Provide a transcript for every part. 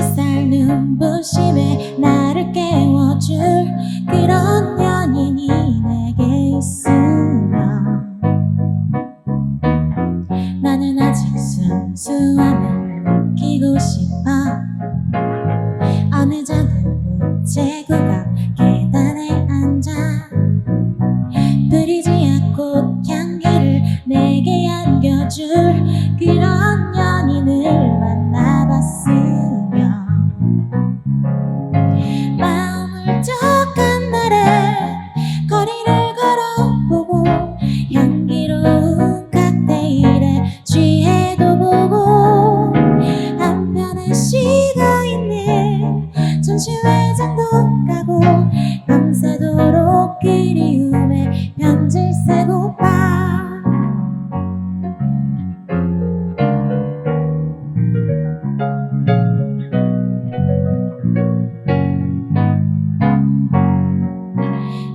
햇살 눈부심에 나를 깨워줄 그런 연인이 내게 있으면 나는 아직 순수함을 느끼고 싶어. 어느 작은 우체국 계단에 앉아 뿌리지 않고 향기를 내게 안겨줄 그런 연인을 만나봤으면 마음을 쩍한 날에 거리를 걸어보고 향기로운 칵테일에 취해도 보고 한편에 식어있는 전시회장도 가고 밤새도록 그리움에 편지를 쓰고파.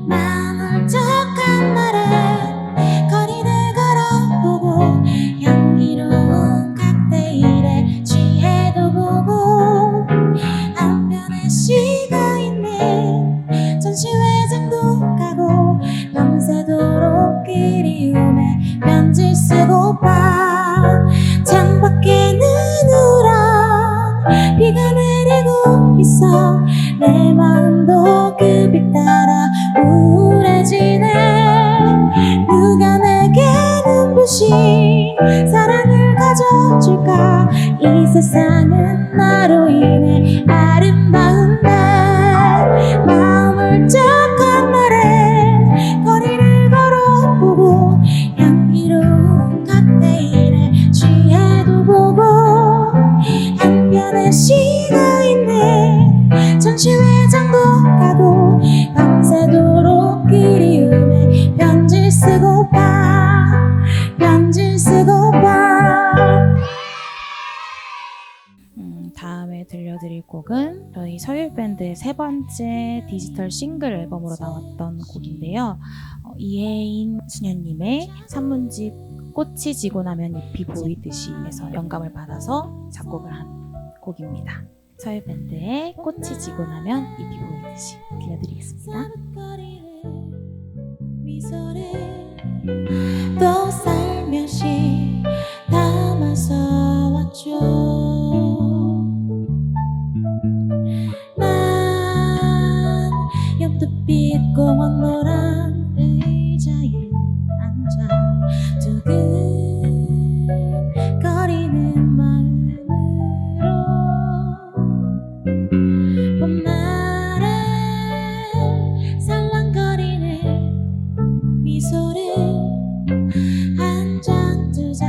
마음을 쩍한 날에 거리를 걸어보고 향기로운 칵테일에 취해도 보고 한편에 식어있는 전시회장도 가고 밤새도록 그리움에 편지를 쓰고파. 창밖에는 우렁 비가 내리고 있어. 내 마음도 그 빛 따라 우울해지네. 누가 내게 눈부신 사랑을 가져줄까. 이 세상은 나로 인해 아름다운데 마음을 쩍한 날에 거리를 걸어보고 향기로운 칵테일에 취해도 보고 한편에 식어있는 전시회장도 가고 밤새도록 그리움에 편지를 쓰고파. 편지를 쓰고파. 다음에 들려드릴 곡은 저희 서율밴드의 세 번째 디지털 싱글 앨범으로 나왔던 곡인데요. 이혜인 수녀님의 산문집 꽃이 지고 나면 잎이 보이듯이에서 영감을 받아서 작곡을 한 곡입니다. 서율밴드의 꽃이 지고 나면 잎이 보이듯이 들려드리겠습니다. 또 살며시 담아서 왔죠. 난 연두빛 공원 노란 의자에 앉아 두근거리는 마음으로 봄날에 살랑거리는 미소를 한 장 두 장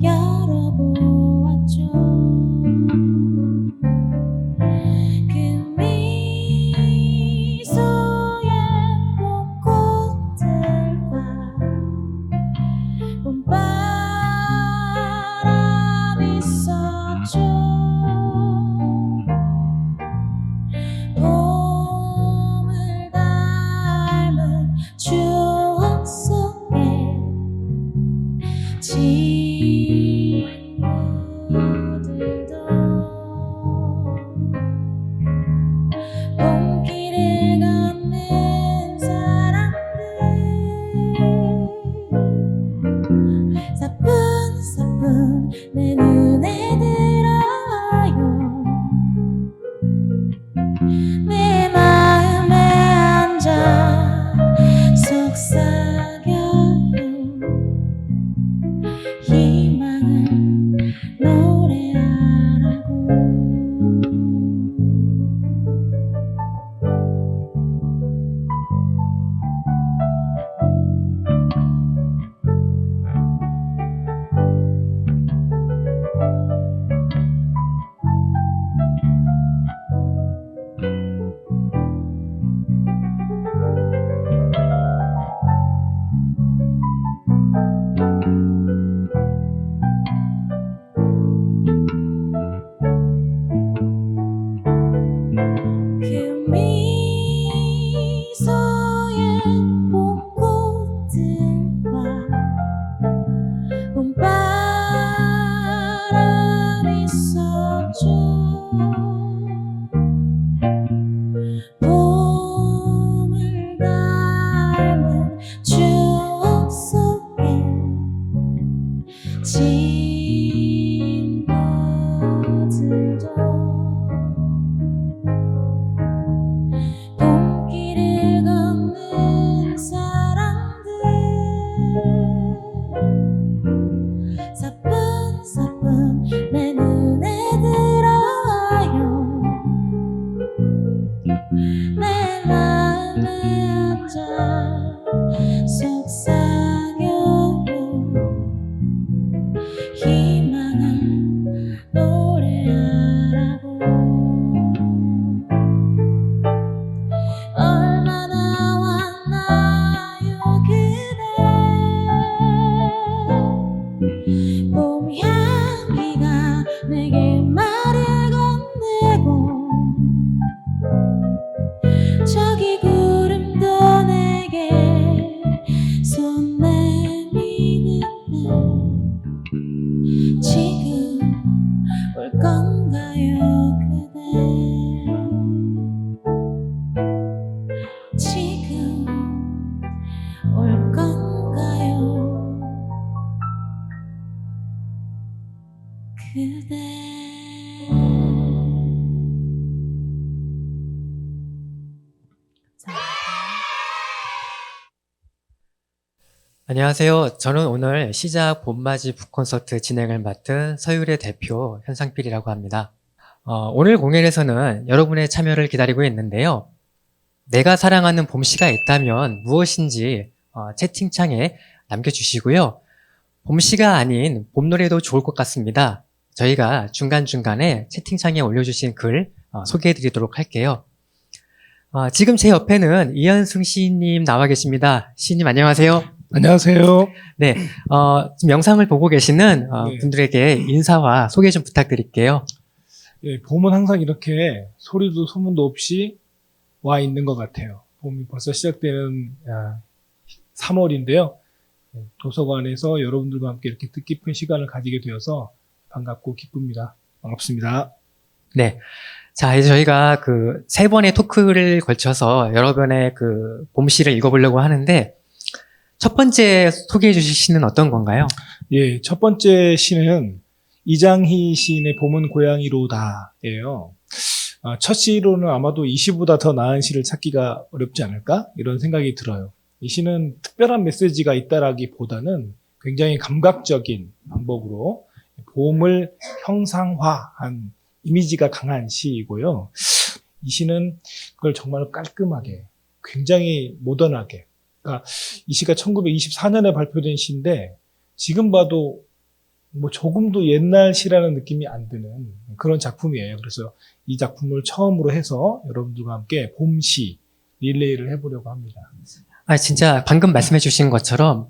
열어보았죠. 그 미소에 봄꽃들과 봄바람이 있었죠. 봄을 닮은 추억 속에 친구들도 봄길을 걷는 사람들 사뿐사뿐 내 눈에 들어요. 내 마음에 앉아 속삭여요. 희망을 노래하라고. 봄바람이 있었죠. 안녕하세요. 저는 오늘 시작 봄맞이 북콘서트 진행을 맡은 서율의 대표 현상필이라고 합니다. 오늘 공연에서는 여러분의 참여를 기다리고 있는데요. 내가 사랑하는 봄시가 있다면 무엇인지 채팅창에 남겨주시고요. 봄시가 아닌 봄노래도 좋을 것 같습니다. 저희가 중간중간에 채팅창에 올려주신 글 소개해드리도록 할게요. 지금 제 옆에는 이현승 시인님 나와 계십니다. 시인님 안녕하세요. 안녕하세요. 네, 지금 영상을 보고 계시는 네. 분들에게 인사와 소개 좀 부탁드릴게요. 예, 봄은 항상 이렇게 소리도 소문도 없이 와 있는 것 같아요. 봄이 벌써 시작되는 3월인데요. 도서관에서 여러분들과 함께 이렇게 뜻깊은 시간을 가지게 되어서 반갑고 기쁩니다. 반갑습니다. 네, 자 이제 저희가 그 3번의 토크를 걸쳐서 여러 번의 그 봄시를 읽어보려고 하는데 첫 번째 소개해 주실 시는 어떤 건가요? 예, 첫 번째 시는 이장희 시인의 봄은 고양이로다예요. 첫 시로는 아마도 이 시보다 더 나은 시를 찾기가 어렵지 않을까? 이런 생각이 들어요. 이 시는 특별한 메시지가 있다라기보다는 굉장히 감각적인 방법으로 봄을 형상화한 이미지가 강한 시이고요. 이 시는 그걸 정말 깔끔하게, 굉장히 모던하게, 그러니까 이 시가 1924년에 발표된 시인데 지금 봐도 뭐 조금도 옛날 시라는 느낌이 안 드는 그런 작품이에요. 그래서 이 작품을 처음으로 해서 여러분들과 함께 봄시 릴레이를 해보려고 합니다. 진짜 방금 말씀해 주신 것처럼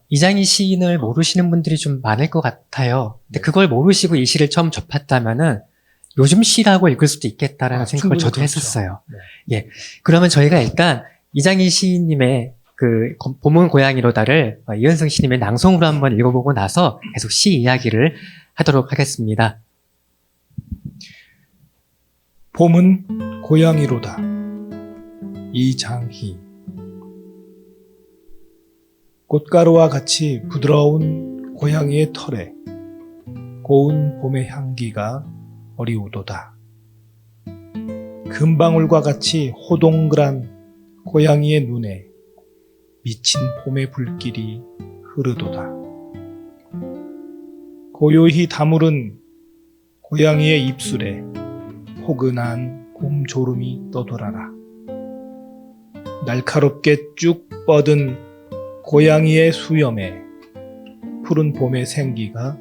이장희 시인을 모르시는 분들이 좀 많을 것 같아요. 근데 그걸 모르시고 이 시를 처음 접했다면은 요즘 시라고 읽을 수도 있겠다라는 생각을 저도 그렇죠. 했었어요. 네. 예, 그러면 저희가 일단 이장희 시인님의 그 봄은 고양이로다를 이현승 시인님의 낭송으로 한번 읽어보고 나서 계속 시 이야기를 하도록 하겠습니다. 봄은 고양이로다. 이장희. 꽃가루와 같이 부드러운 고양이의 털에 고운 봄의 향기가 어리우도다. 금방울과 같이 호동그란 고양이의 눈에 미친 봄의 불길이 흐르도다. 고요히 다무른 고양이의 입술에 포근한 봄 졸음이 떠돌아라. 날카롭게 쭉 뻗은 고양이의 수염에 푸른 봄의 생기가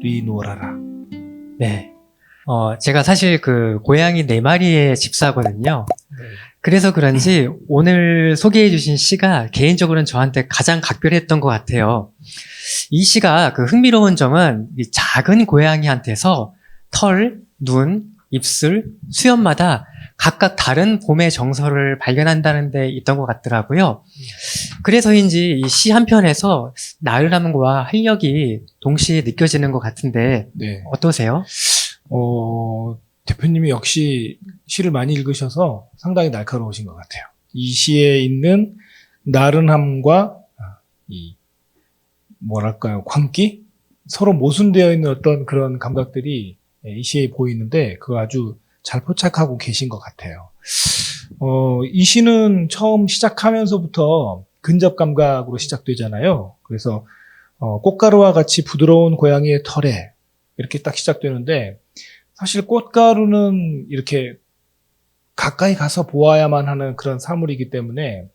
리노라라. 네. 제가 사실 그 고양이 4마리의 집사거든요. 그래서 그런지 오늘 소개해 주신 시가 개인적으로는 저한테 가장 각별했던 것 같아요. 이 시가 그 흥미로운 점은 이 작은 고양이한테서 털, 눈, 입술, 수염마다 각각 다른 봄의 정서를 발견한다는 데 있던 것 같더라고요. 그래서인지 이 시 한편에서 나른함과 활력이 동시에 느껴지는 것 같은데 네. 어떠세요? 대표님이 역시 시를 많이 읽으셔서 상당히 날카로우신 것 같아요. 이 시에 있는 나른함과 이 뭐랄까요, 광기? 서로 모순되어 있는 어떤 그런 감각들이 이 시에 보이는데 그거 아주 잘 포착하고 계신 것 같아요. 이 시는 처음 시작하면서부터 근접 감각으로 시작되잖아요. 그래서 꽃가루와 같이 부드러운 고양이의 털에 이렇게 딱 시작되는데 사실 꽃가루는 이렇게 가까이 가서 보아야만 하는 그런 사물이기 때문에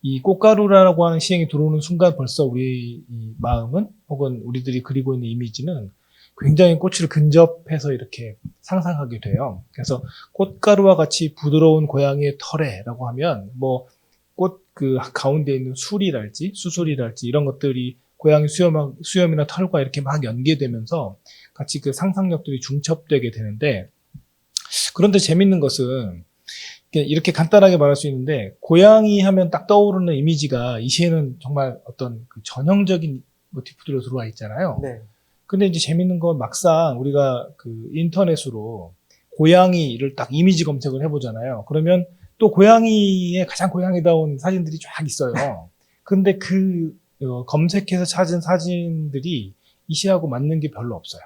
이 꽃가루라고 하는 시행이 들어오는 순간 벌써 우리 이 마음은 혹은 우리들이 그리고 있는 이미지는 굉장히 꽃을 근접해서 이렇게 상상하게 돼요. 그래서 꽃가루와 같이 부드러운 고양이의 털에라고 하면 뭐 꽃 그 가운데 있는 술이랄지 수술이랄지 이런 것들이 고양이 수염이나 털과 이렇게 막 연계되면서 같이 그 상상력들이 중첩되게 되는데 그런데 재밌는 것은 이렇게 간단하게 말할 수 있는데 고양이 하면 딱 떠오르는 이미지가 이 시에는 정말 어떤 그 전형적인 모티프들로 들어와 있잖아요. 네. 근데 이제 재밌는 건 막상 우리가 그 인터넷으로 고양이를 딱 이미지 검색을 해보잖아요. 그러면 또 고양이의 가장 고양이다운 사진들이 쫙 있어요. 근데 그 검색해서 찾은 사진들이 이 시하고 맞는 게 별로 없어요.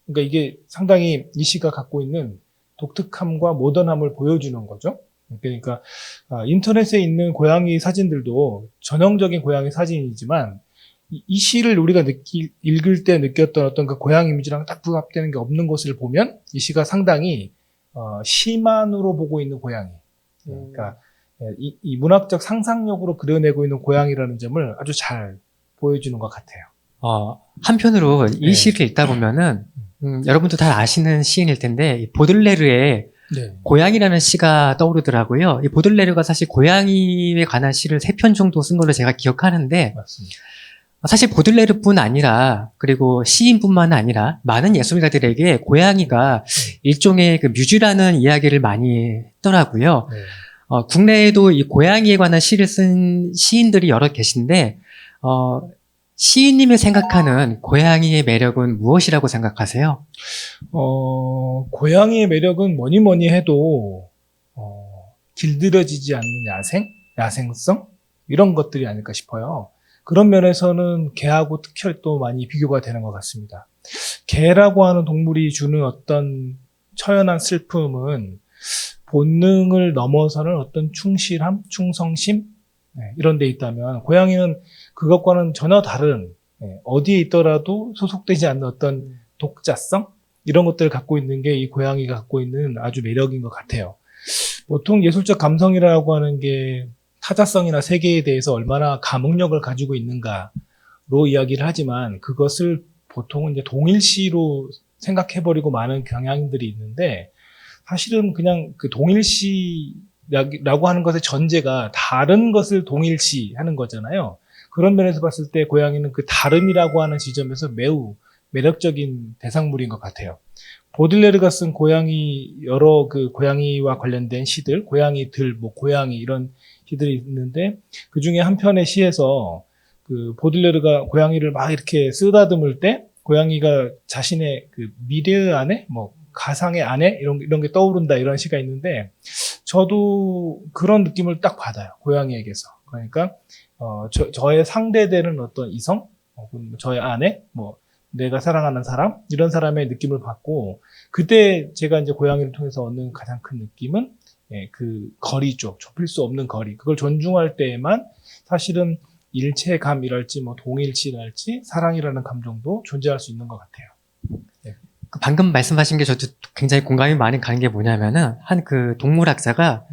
그러니까 이게 상당히 이 시가 갖고 있는 독특함과 모던함을 보여주는 거죠. 그러니까 인터넷에 있는 고양이 사진들도 전형적인 고양이 사진이지만 이 시를 우리가 읽을 때 느꼈던 어떤 그 고양이 이미지랑 딱 부합되는 게 없는 것을 보면 이 시가 상당히 시만으로 보고 있는 고양이. 그러니까 이 문학적 상상력으로 그려내고 있는 고양이라는 점을 아주 잘 보여주는 것 같아요. 한편으로 이 네. 시를 읽다 보면은 여러분도 다 아시는 시인일 텐데 이 보들레르의 네. 고양이라는 시가 떠오르더라고요. 이 보들레르가 사실 고양이에 관한 시를 3편 정도 쓴 걸로 제가 기억하는데 맞습니다. 사실 보들레르뿐 아니라 그리고 시인뿐만 아니라 많은 예술가들에게 고양이가 일종의 그 뮤즈라는 이야기를 많이 했더라고요. 네. 국내에도 이 고양이에 관한 시를 쓴 시인들이 여러 계신데 시인님이 생각하는 고양이의 매력은 무엇이라고 생각하세요? 고양이의 매력은 뭐니 뭐니 해도 길들여지지 않는 야생성 이런 것들이 아닐까 싶어요. 그런 면에서는 개하고 특히 또 많이 비교가 되는 것 같습니다. 개라고 하는 동물이 주는 어떤 처연한 슬픔은 본능을 넘어서는 어떤 충실함, 충성심 이런 데 있다면 고양이는 그것과는 전혀 다른 어디에 있더라도 소속되지 않는 어떤 독자성 이런 것들을 갖고 있는 게 이 고양이가 갖고 있는 아주 매력인 것 같아요. 보통 예술적 감성이라고 하는 게 타자성이나 세계에 대해서 얼마나 감흥력을 가지고 있는가로 이야기를 하지만 그것을 보통은 이제 동일시로 생각해버리고 많은 경향들이 있는데 사실은 그냥 그 동일시라고 하는 것의 전제가 다른 것을 동일시 하는 거잖아요. 그런 면에서 봤을 때 고양이는 그 다름이라고 하는 지점에서 매우 매력적인 대상물인 것 같아요. 보들레르가 쓴 여러 그 고양이와 관련된 시들, 고양이들, 고양이 이런 시들이 있는데 그 중에 한 편의 시에서 그 보들레르가 고양이를 막 이렇게 쓰다듬을 때 고양이가 자신의 그 미래 안에 가상의 안에 이런 게 떠오른다 이런 시가 있는데 저도 그런 느낌을 딱 받아요. 고양이에게서. 그러니까 저의 상대되는 어떤 이성, 혹은 저의 아내, 내가 사랑하는 사람 이런 사람의 느낌을 받고 그때 제가 이제 고양이를 통해서 얻는 가장 큰 느낌은 그 거리죠. 좁힐 수 없는 거리. 그걸 존중할 때에만 사실은 일체감이랄지 동일시랄지 사랑이라는 감정도 존재할 수 있는 것 같아요. 네. 방금 말씀하신 게 저도 굉장히 공감이 많이 가는 게 뭐냐면은 한 그 동물학자가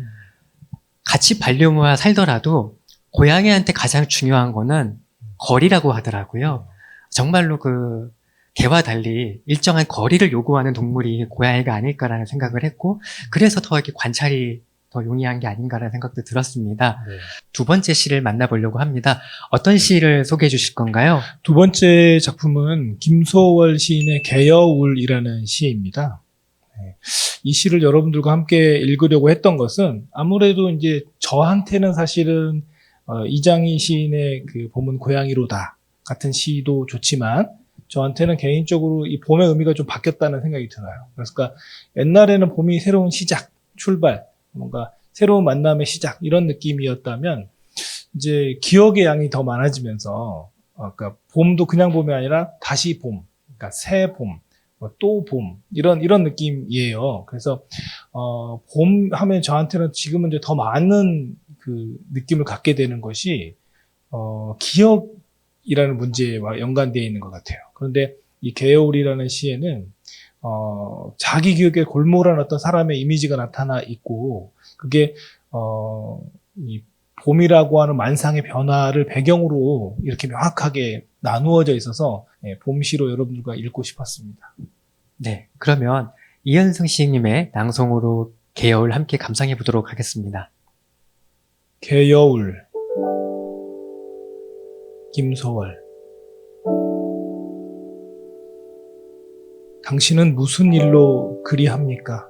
같이 반려묘와 살더라도 고양이한테 가장 중요한 거는 거리라고 하더라고요. 정말로 그 개와 달리 일정한 거리를 요구하는 동물이 고양이가 아닐까라는 생각을 했고 그래서 더 이렇게 관찰이 더 용이한 게 아닌가라는 생각도 들었습니다. 네. 두 번째 시를 만나보려고 합니다. 어떤 시를 소개해 주실 건가요? 두 번째 작품은 김소월 시인의 개여울이라는 시입니다. 이 시를 여러분들과 함께 읽으려고 했던 것은 아무래도 이제 저한테는 사실은 이장희 시인의 그 봄은 고양이로다 같은 시도 좋지만 저한테는 개인적으로 이 봄의 의미가 좀 바뀌었다는 생각이 들어요. 그러니까 옛날에는 봄이 새로운 시작, 출발, 뭔가 새로운 만남의 시작 이런 느낌이었다면 이제 기억의 양이 더 많아지면서 그러니까 봄도 그냥 봄이 아니라 다시 봄, 그러니까 새 봄, 또 봄 이런 느낌이에요. 그래서 봄 하면 저한테는 지금은 이제 더 많은 그 느낌을 갖게 되는 것이 기억이라는 문제와 연관되어 있는 것 같아요. 그런데 이 개여울이라는 시에는 자기 기억에 골몰한 어떤 사람의 이미지가 나타나 있고 그게 이 봄이라고 하는 만상의 변화를 배경으로 이렇게 명확하게 나누어져 있어서 봄시로 여러분들과 읽고 싶었습니다. 네, 그러면 이현승 시인님의 낭송으로 개여울 함께 감상해 보도록 하겠습니다. 개여울 김소월 당신은 무슨 일로 그리합니까?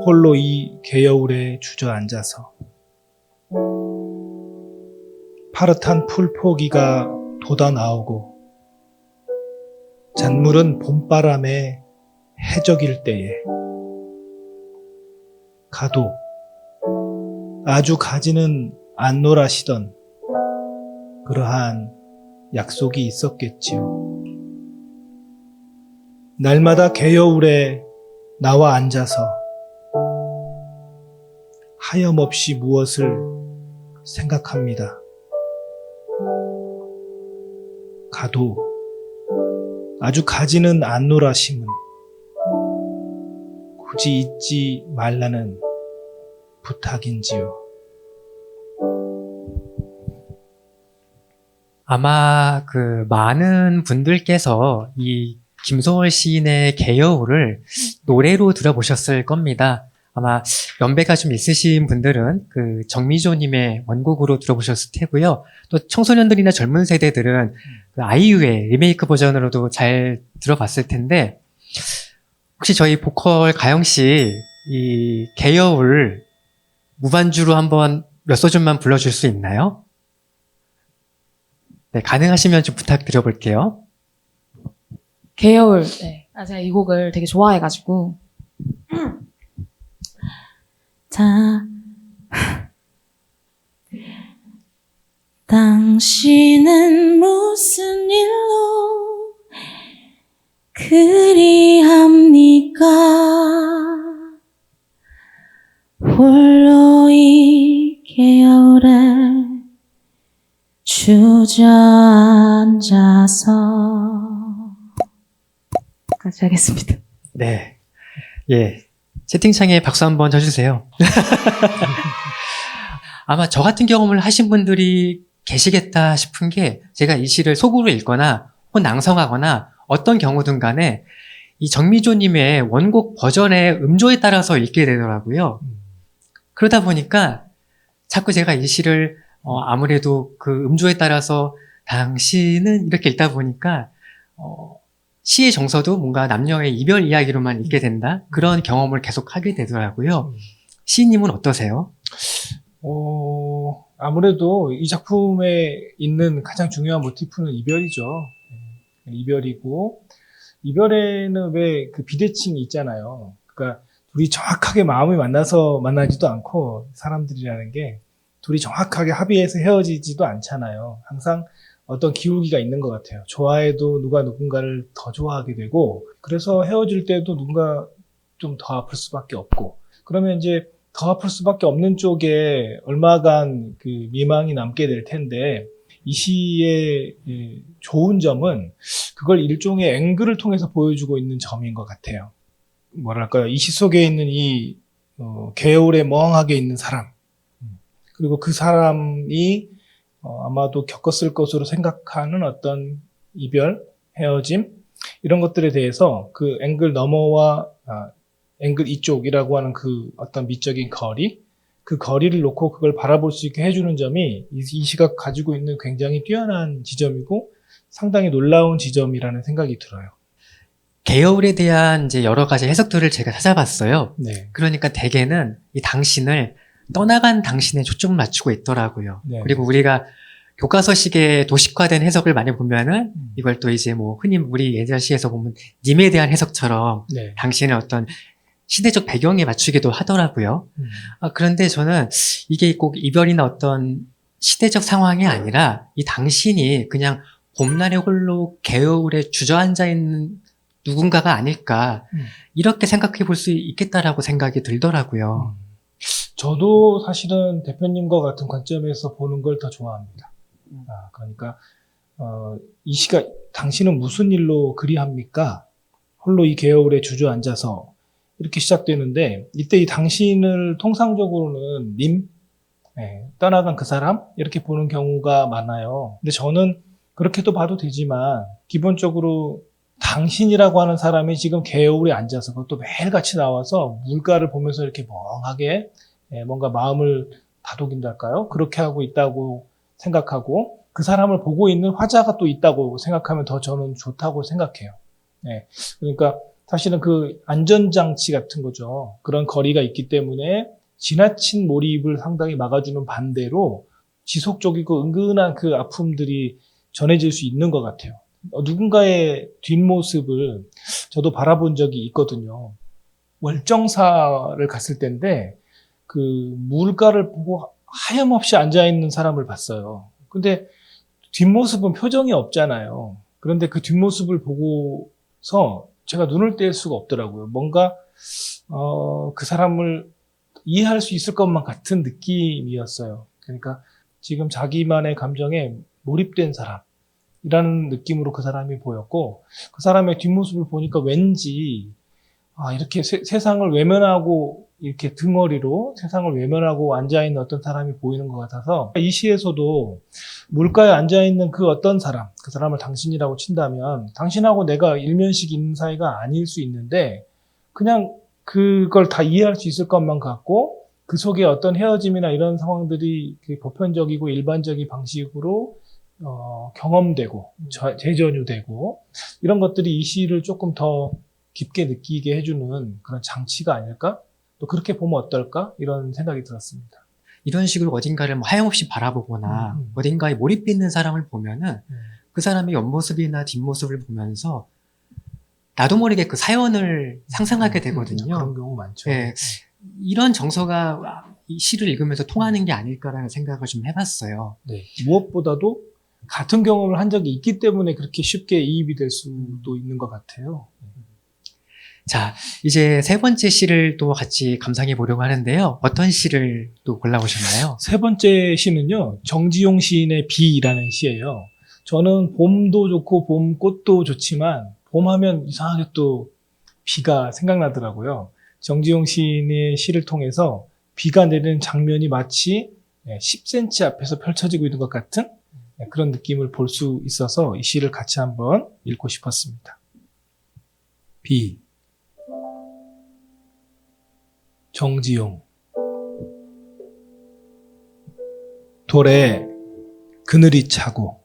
홀로 이 개여울에 주저앉아서 파릇한 풀포기가 돋아나오고 잔물은 봄바람에 해적일 때에 가도 아주 가지는 않노라시던 그러한 약속이 있었겠지요. 날마다 개여울에 나와 앉아서 하염없이 무엇을 생각합니다. 가도 아주 가지는 않노라 심은 굳이 잊지 말라는 부탁인지요. 아마 그 많은 분들께서 이 김소월 시인의 개여울을 노래로 들어보셨을 겁니다. 아마 연배가 좀 있으신 분들은 그 정미조님의 원곡으로 들어보셨을 테고요. 또 청소년들이나 젊은 세대들은 그 아이유의 리메이크 버전으로도 잘 들어봤을 텐데, 혹시 저희 보컬 가영 씨 이 개여울 무반주로 한번 몇 소절만 불러줄 수 있나요? 네, 가능하시면 좀 부탁드려볼게요. 개여울. 네. 제가 이 곡을 되게 좋아해가지고. 자. 당신은 무슨 일로 그리합니까? 홀로 이 개여울에 주저앉아서. 까지 하겠습니다. 네. 예. 채팅창에 박수 한번 쳐주세요. 아마 저 같은 경험을 하신 분들이 계시겠다 싶은 게, 제가 이 시를 속으로 읽거나 혹은 낭송하거나 어떤 경우든 간에 이 정미조님의 원곡 버전의 음조에 따라서 읽게 되더라고요. 그러다 보니까 자꾸 제가 이 시를 아무래도 그 음조에 따라서 당신은 이렇게 읽다 보니까 시의 정서도 뭔가 남녀의 이별 이야기로만 읽게 된다, 그런 경험을 계속 하게 되더라고요. 시인님은 어떠세요? 아무래도 이 작품에 있는 가장 중요한 모티프는 이별이죠. 이별이고, 이별에는 왜 그 비대칭이 있잖아요. 그러니까 둘이 정확하게 마음이 만나서 만나지도 않고, 사람들이라는 게 둘이 정확하게 합의해서 헤어지지도 않잖아요. 항상 어떤 기울기가 있는 것 같아요. 좋아해도 누가 누군가를 더 좋아하게 되고, 그래서 헤어질 때도 누군가 좀 더 아플 수밖에 없고, 그러면 이제 더 아플 수밖에 없는 쪽에 얼마간 그 미망이 남게 될 텐데, 이 시의 좋은 점은 그걸 일종의 앵글을 통해서 보여주고 있는 점인 것 같아요. 뭐랄까요, 이 시 속에 있는 이 개울에 멍하게 있는 사람, 그리고 그 사람이 아마도 겪었을 것으로 생각하는 어떤 이별, 헤어짐, 이런 것들에 대해서 그 앵글 너머와 앵글 이쪽이라고 하는 그 어떤 미적인 거리, 그 거리를 놓고 그걸 바라볼 수 있게 해주는 점이 이 시가 가지고 있는 굉장히 뛰어난 지점이고 상당히 놀라운 지점이라는 생각이 들어요. 개여울에 대한 이제 여러 가지 해석들을 제가 찾아봤어요. 네. 그러니까 대개는 이 당신을 떠나간 당신에 초점을 맞추고 있더라고요. 네. 그리고 우리가 교과서식의 도식화된 해석을 많이 보면은 이걸 또 이제 뭐 흔히 우리 예절시에서 보면 님에 대한 해석처럼 네. 당신의 어떤 시대적 배경에 맞추기도 하더라고요. 그런데 저는 이게 꼭 이별이나 어떤 시대적 상황이 아니라 이 당신이 그냥 봄날의 홀로 개울에 주저앉아 있는 누군가가 아닐까, 이렇게 생각해 볼 수 있겠다라고 생각이 들더라고요. 저도 사실은 대표님과 같은 관점에서 보는 걸 더 좋아합니다. 그러니까 이 시가 당신은 무슨 일로 그리합니까? 홀로 이 개울에 주저앉아서, 이렇게 시작되는데, 이때 이 당신을 통상적으로는 님, 떠나간 그 사람, 이렇게 보는 경우가 많아요. 근데 저는 그렇게도 봐도 되지만 기본적으로 당신이라고 하는 사람이 지금 개울에 앉아서, 그것도 매일같이 나와서 물가를 보면서 이렇게 멍하게 뭔가 마음을 다독인달까요? 그렇게 하고 있다고 생각하고, 그 사람을 보고 있는 화자가 또 있다고 생각하면 더 저는 좋다고 생각해요. 그러니까 사실은 그 안전장치 같은 거죠. 그런 거리가 있기 때문에 지나친 몰입을 상당히 막아주는 반대로 지속적이고 은근한 그 아픔들이 전해질 수 있는 것 같아요. 누군가의 뒷모습을 저도 바라본 적이 있거든요. 월정사를 갔을 때인데 그 물가를 보고 하염없이 앉아있는 사람을 봤어요. 근데 뒷모습은 표정이 없잖아요. 그런데 그 뒷모습을 보고서 제가 눈을 뗄 수가 없더라고요. 뭔가 그 사람을 이해할 수 있을 것만 같은 느낌이었어요. 그러니까 지금 자기만의 감정에 몰입된 사람이라는 느낌으로 그 사람이 보였고, 그 사람의 뒷모습을 보니까 왠지 이렇게 세상을 외면하고 이렇게 등어리로 세상을 외면하고 앉아있는 어떤 사람이 보이는 것 같아서, 이 시에서도 물가에 앉아있는 그 어떤 사람, 그 사람을 당신이라고 친다면 당신하고 내가 일면식 있는 사이가 아닐 수 있는데 그냥 그걸 다 이해할 수 있을 것만 같고, 그 속에 어떤 헤어짐이나 이런 상황들이 보편적이고 일반적인 방식으로 경험되고 재전유되고, 이런 것들이 이 시를 조금 더 깊게 느끼게 해주는 그런 장치가 아닐까? 또 그렇게 보면 어떨까? 이런 생각이 들었습니다. 이런 식으로 어딘가를 뭐 하염없이 바라보거나 어딘가에 몰입해 있는 사람을 보면은 그 사람의 옆모습이나 뒷모습을 보면서 나도 모르게 그 사연을 상상하게 되거든요. 그런 경우 많죠. 예, 이런 정서가 이 시를 읽으면서 통하는 게 아닐까라는 생각을 좀 해봤어요. 네. 무엇보다도 같은 경험을 한 적이 있기 때문에 그렇게 쉽게 이입이 될 수도 있는 것 같아요. 자, 이제 세 번째 시를 또 같이 감상해 보려고 하는데요. 어떤 시를 또 골라오셨나요? 세 번째 시는요, 정지용 시인의 비라는 시예요. 저는 봄도 좋고 봄꽃도 좋지만 봄하면 이상하게 또 비가 생각나더라고요. 정지용 시인의 시를 통해서 비가 내리는 장면이 마치 10cm 앞에서 펼쳐지고 있는 것 같은 그런 느낌을 볼 수 있어서 이 시를 같이 한번 읽고 싶었습니다. 비. 정지용. 돌에 그늘이 차고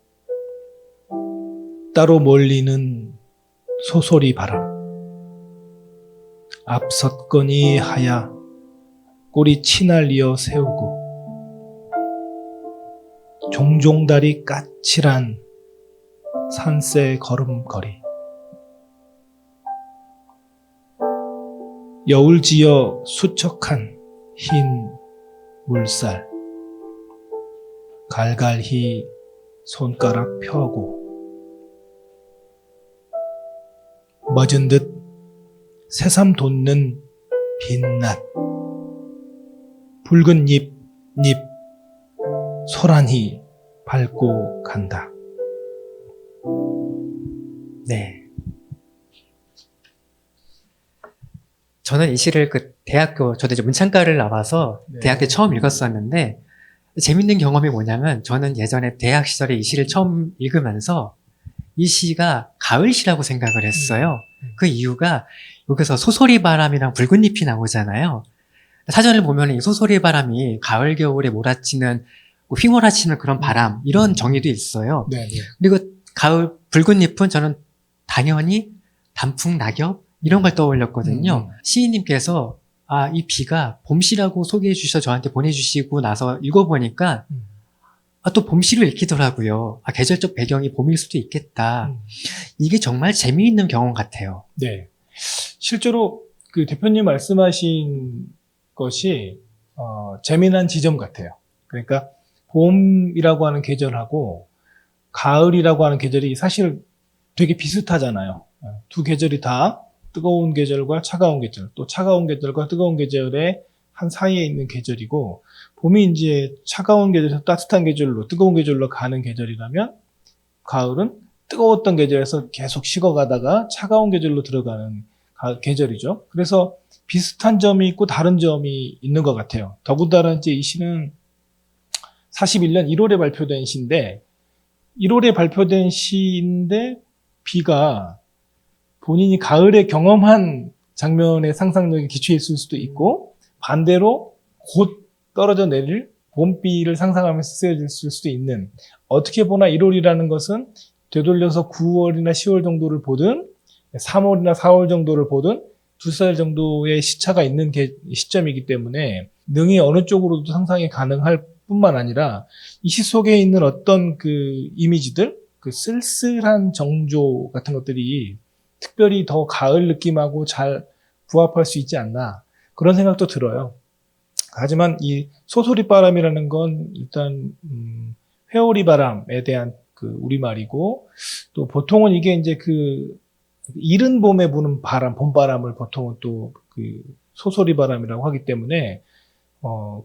따로 몰리는 소소리 바람. 앞섰거니 하야 꼬리 치날리어 세우고 종종다리 까칠한 산새 걸음걸이. 여울지어 수척한 흰 물살. 갈갈히 손가락 펴고 멎은 듯 새삼 돋는 빛낮. 붉은 잎 소란히 밟고 간다. 네. 저는 이 시를 저도 이제 문창과를 나와서 네. 대학 때 처음 읽었었는데, 재밌는 경험이 뭐냐면, 저는 예전에 대학 시절에 이 시를 처음 읽으면서 이 시가 가을시라고 생각을 했어요. 그 이유가 여기서 소소리 바람이랑 붉은 잎이 나오잖아요. 사전을 보면 이 소소리 바람이 가을, 겨울에 몰아치는, 휘몰아치는 그런 바람, 이런 정의도 있어요. 네. 그리고 붉은 잎은 저는 당연히 단풍, 낙엽, 이런 걸 떠올렸거든요. 시인님께서 이 비가 봄시라고 소개해 주셔서 저한테 보내주시고 나서 읽어보니까 또 봄시로 읽히더라고요. 계절적 배경이 봄일 수도 있겠다. 이게 정말 재미있는 경험 같아요. 네. 실제로 그 대표님 말씀하신 것이 재미난 지점 같아요. 그러니까 봄이라고 하는 계절하고 가을이라고 하는 계절이 사실 되게 비슷하잖아요. 두 계절이 다 뜨거운 계절과 차가운 계절, 또 차가운 계절과 뜨거운 계절의 한 사이에 있는 계절이고, 봄이 이제 차가운 계절에서 따뜻한 계절로, 뜨거운 계절로 가는 계절이라면, 가을은 뜨거웠던 계절에서 계속 식어가다가 차가운 계절로 들어가는 계절이죠. 그래서 비슷한 점이 있고 다른 점이 있는 것 같아요. 더군다나 이제 이 시는 41년 1월에 발표된 시인데, 1월에 발표된 시인데 비가 본인이 가을에 경험한 장면의 상상력이 기초에 있을 수도 있고, 반대로 곧 떨어져 내릴 봄비를 상상하면서 쓰여질 수도 있는, 어떻게 보나 1월이라는 것은 되돌려서 9월이나 10월 정도를 보든 3월이나 4월 정도를 보든 2살 정도의 시차가 있는 시점이기 때문에 능히 어느 쪽으로도 상상이 가능할 뿐만 아니라 이 시 속에 있는 어떤 그 이미지들, 그 쓸쓸한 정조 같은 것들이 특별히 더 가을 느낌하고 잘 부합할 수 있지 않나, 그런 생각도 들어요. 하지만 이 소소리 바람이라는 건 일단 회오리 바람에 대한 그 우리말이고, 또 보통은 이게 이제 그 이른 봄에 부는 바람, 봄바람을 보통은 또 그 소소리 바람이라고 하기 때문에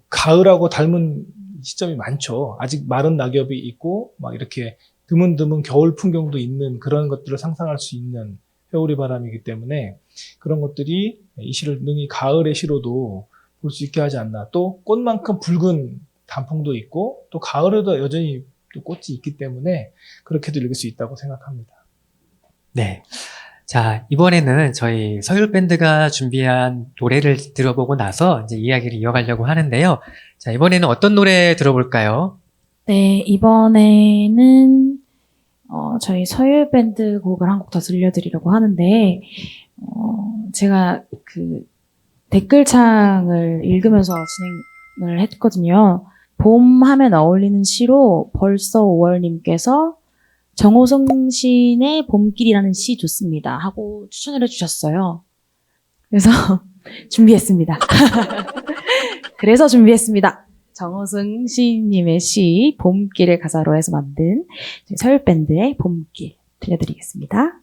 가을하고 닮은 시점이 많죠. 아직 마른 낙엽이 있고 막 이렇게 드문드문 겨울 풍경도 있는 그런 것들을 상상할 수 있는 회오리 바람이기 때문에 그런 것들이 이 시를 능히 가을의 시로도 볼 수 있게 하지 않나. 또 꽃만큼 붉은 단풍도 있고 또 가을에도 여전히 또 꽃이 있기 때문에 그렇게도 읽을 수 있다고 생각합니다. 네. 자, 이번에는 저희 서율밴드가 준비한 노래를 들어보고 나서 이제 이야기를 이어가려고 하는데요. 자, 이번에는 어떤 노래 들어볼까요? 네, 이번에는 저희 서율밴드 곡을 한 곡 더 들려드리려고 하는데 제가 그 댓글창을 읽으면서 진행을 했거든요. 봄 하면 어울리는 시로 벌써 5월님께서 정호성 시인의 봄길이라는 시 좋습니다 하고 추천을 해주셨어요. 그래서 준비했습니다. 그래서 준비했습니다. 정호승 시인님의 시 봄길을 가사로 해서 만든 서울밴드의 봄길 들려드리겠습니다.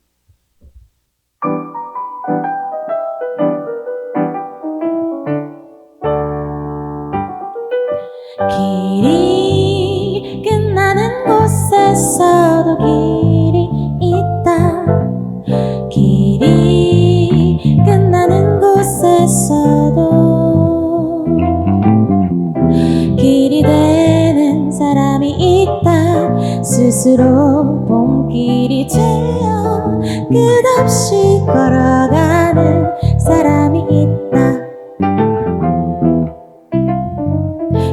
길이 끝나는 곳에서도 길이 있다. 길이 끝나는 곳에서도 길이 되는 사람이 있다. 스스로 봄길이 되어 끝없이 걸어가는 사람이 있다.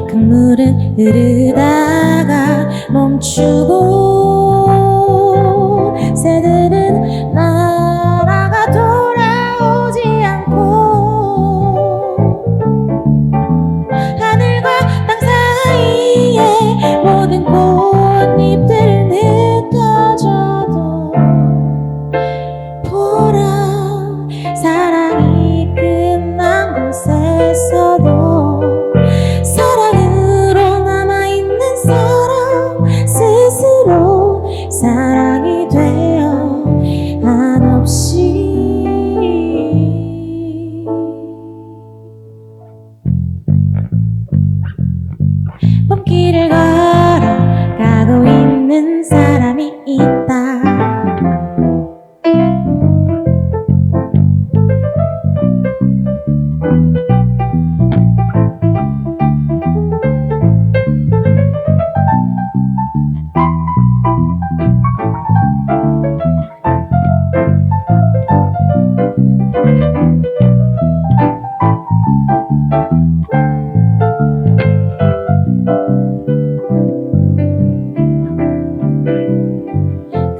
강물은 흐르다가 멈추고 새들은 날아가 돌아오지 않고 하늘과 땅 사이에 모든 꽃잎들은 흩어져도 보라 사랑이 끝난 곳에서도 사랑으로 남아있는 사람 스스로 사랑이 되어 한없이 봄길을 걸어가고 있는 사람이 있다.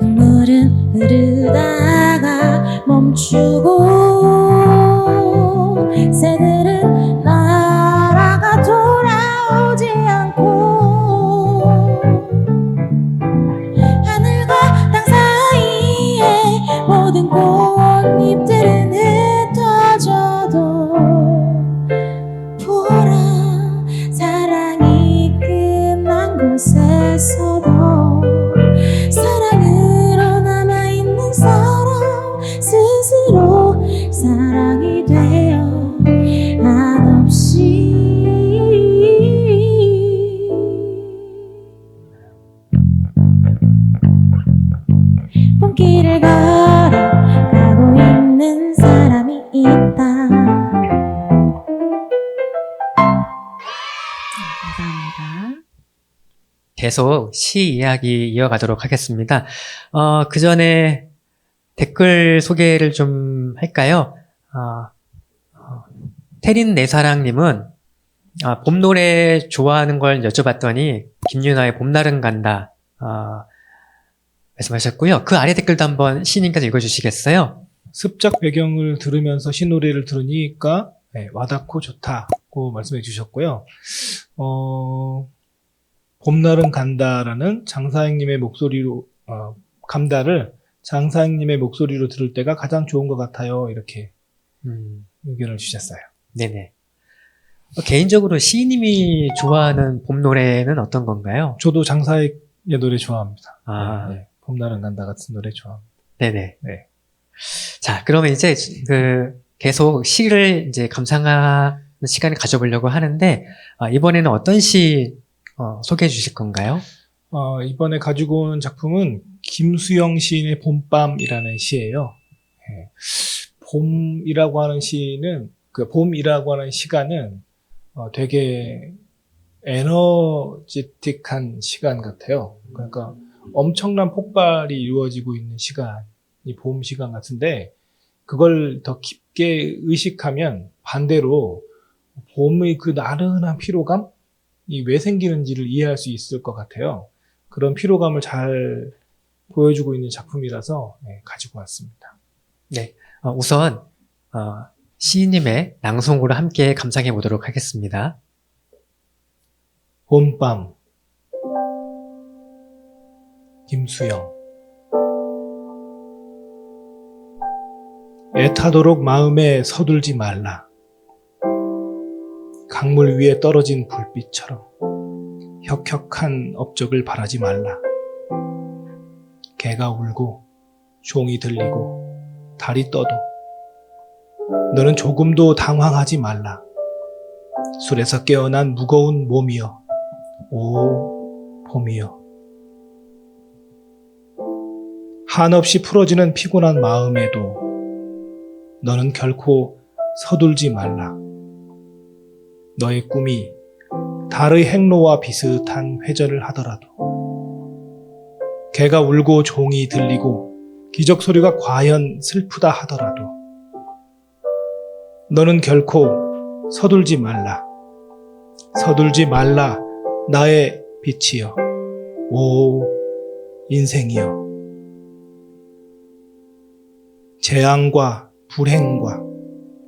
강물은 흐르다가 멈추고 새들은 날아가 돌아오지 않고 하늘과 땅 사이에 모든 꽃잎들은 흩어져도 보라 사랑이 끝난 곳에서도 사랑으로 남아있는 사람 스스로 사랑이 되어 한없이 봄길을 걸어가고 있는 사람이 있다. 감사합니다. 계속 시 이야기 이어가도록 하겠습니다. 그 전에 댓글 소개를 좀 할까요? 태린 내사랑님은 봄 노래 좋아하는 걸 여쭤봤더니 김윤아의 봄날은 간다 말씀하셨고요. 그 아래 댓글도 한번 시인님께서 읽어주시겠어요? 습작 배경을 들으면서 시노래를 들으니까 와닿고 좋다고 말씀해 주셨고요. 봄날은 간다라는 장사행님의 목소리로 감다를 장사행님의 목소리로 들을 때가 가장 좋은 것 같아요. 이렇게 의견을 주셨어요. 네네. 개인적으로 시인님이 좋아하는 봄 노래는 어떤 건가요? 저도 장사행의 노래 좋아합니다. 아. 네, 봄날은 간다 같은 노래 좋아합니다. 네네. 네. 자, 그러면 이제 계속 시를 이제 감상하는 시간을 가져보려고 하는데 이번에는 어떤 시 소개해 주실 건가요? 이번에 가지고 온 작품은 김수영 시인의 봄밤이라는 시예요. 예. 봄이라고 하는 시는 그 봄이라고 하는 시간은 되게 에너지틱한 시간 같아요. 그러니까 엄청난 폭발이 이루어지고 있는 시간이 봄 시간 같은데 그걸 더 깊게 의식하면 반대로 봄의 그 나른한 피로감이 왜 생기는지를 이해할 수 있을 것 같아요. 그런 피로감을 잘 보여주고 있는 작품이라서 가지고 왔습니다. 네, 우선 시인님의 낭송으로 함께 감상해 보도록 하겠습니다. 봄밤 김수영 애타도록 마음에 서둘지 말라. 강물 위에 떨어진 불빛처럼 혁혁한 업적을 바라지 말라. 개가 울고 종이 들리고 달이 떠도 너는 조금도 당황하지 말라. 술에서 깨어난 무거운 몸이여, 오 봄이여. 한없이 풀어지는 피곤한 마음에도 너는 결코 서둘지 말라. 너의 꿈이 달의 행로와 비슷한 회전을 하더라도 개가 울고 종이 들리고 기적 소리가 과연 슬프다 하더라도 너는 결코 서둘지 말라. 서둘지 말라 나의 빛이여, 오 인생이여. 재앙과 불행과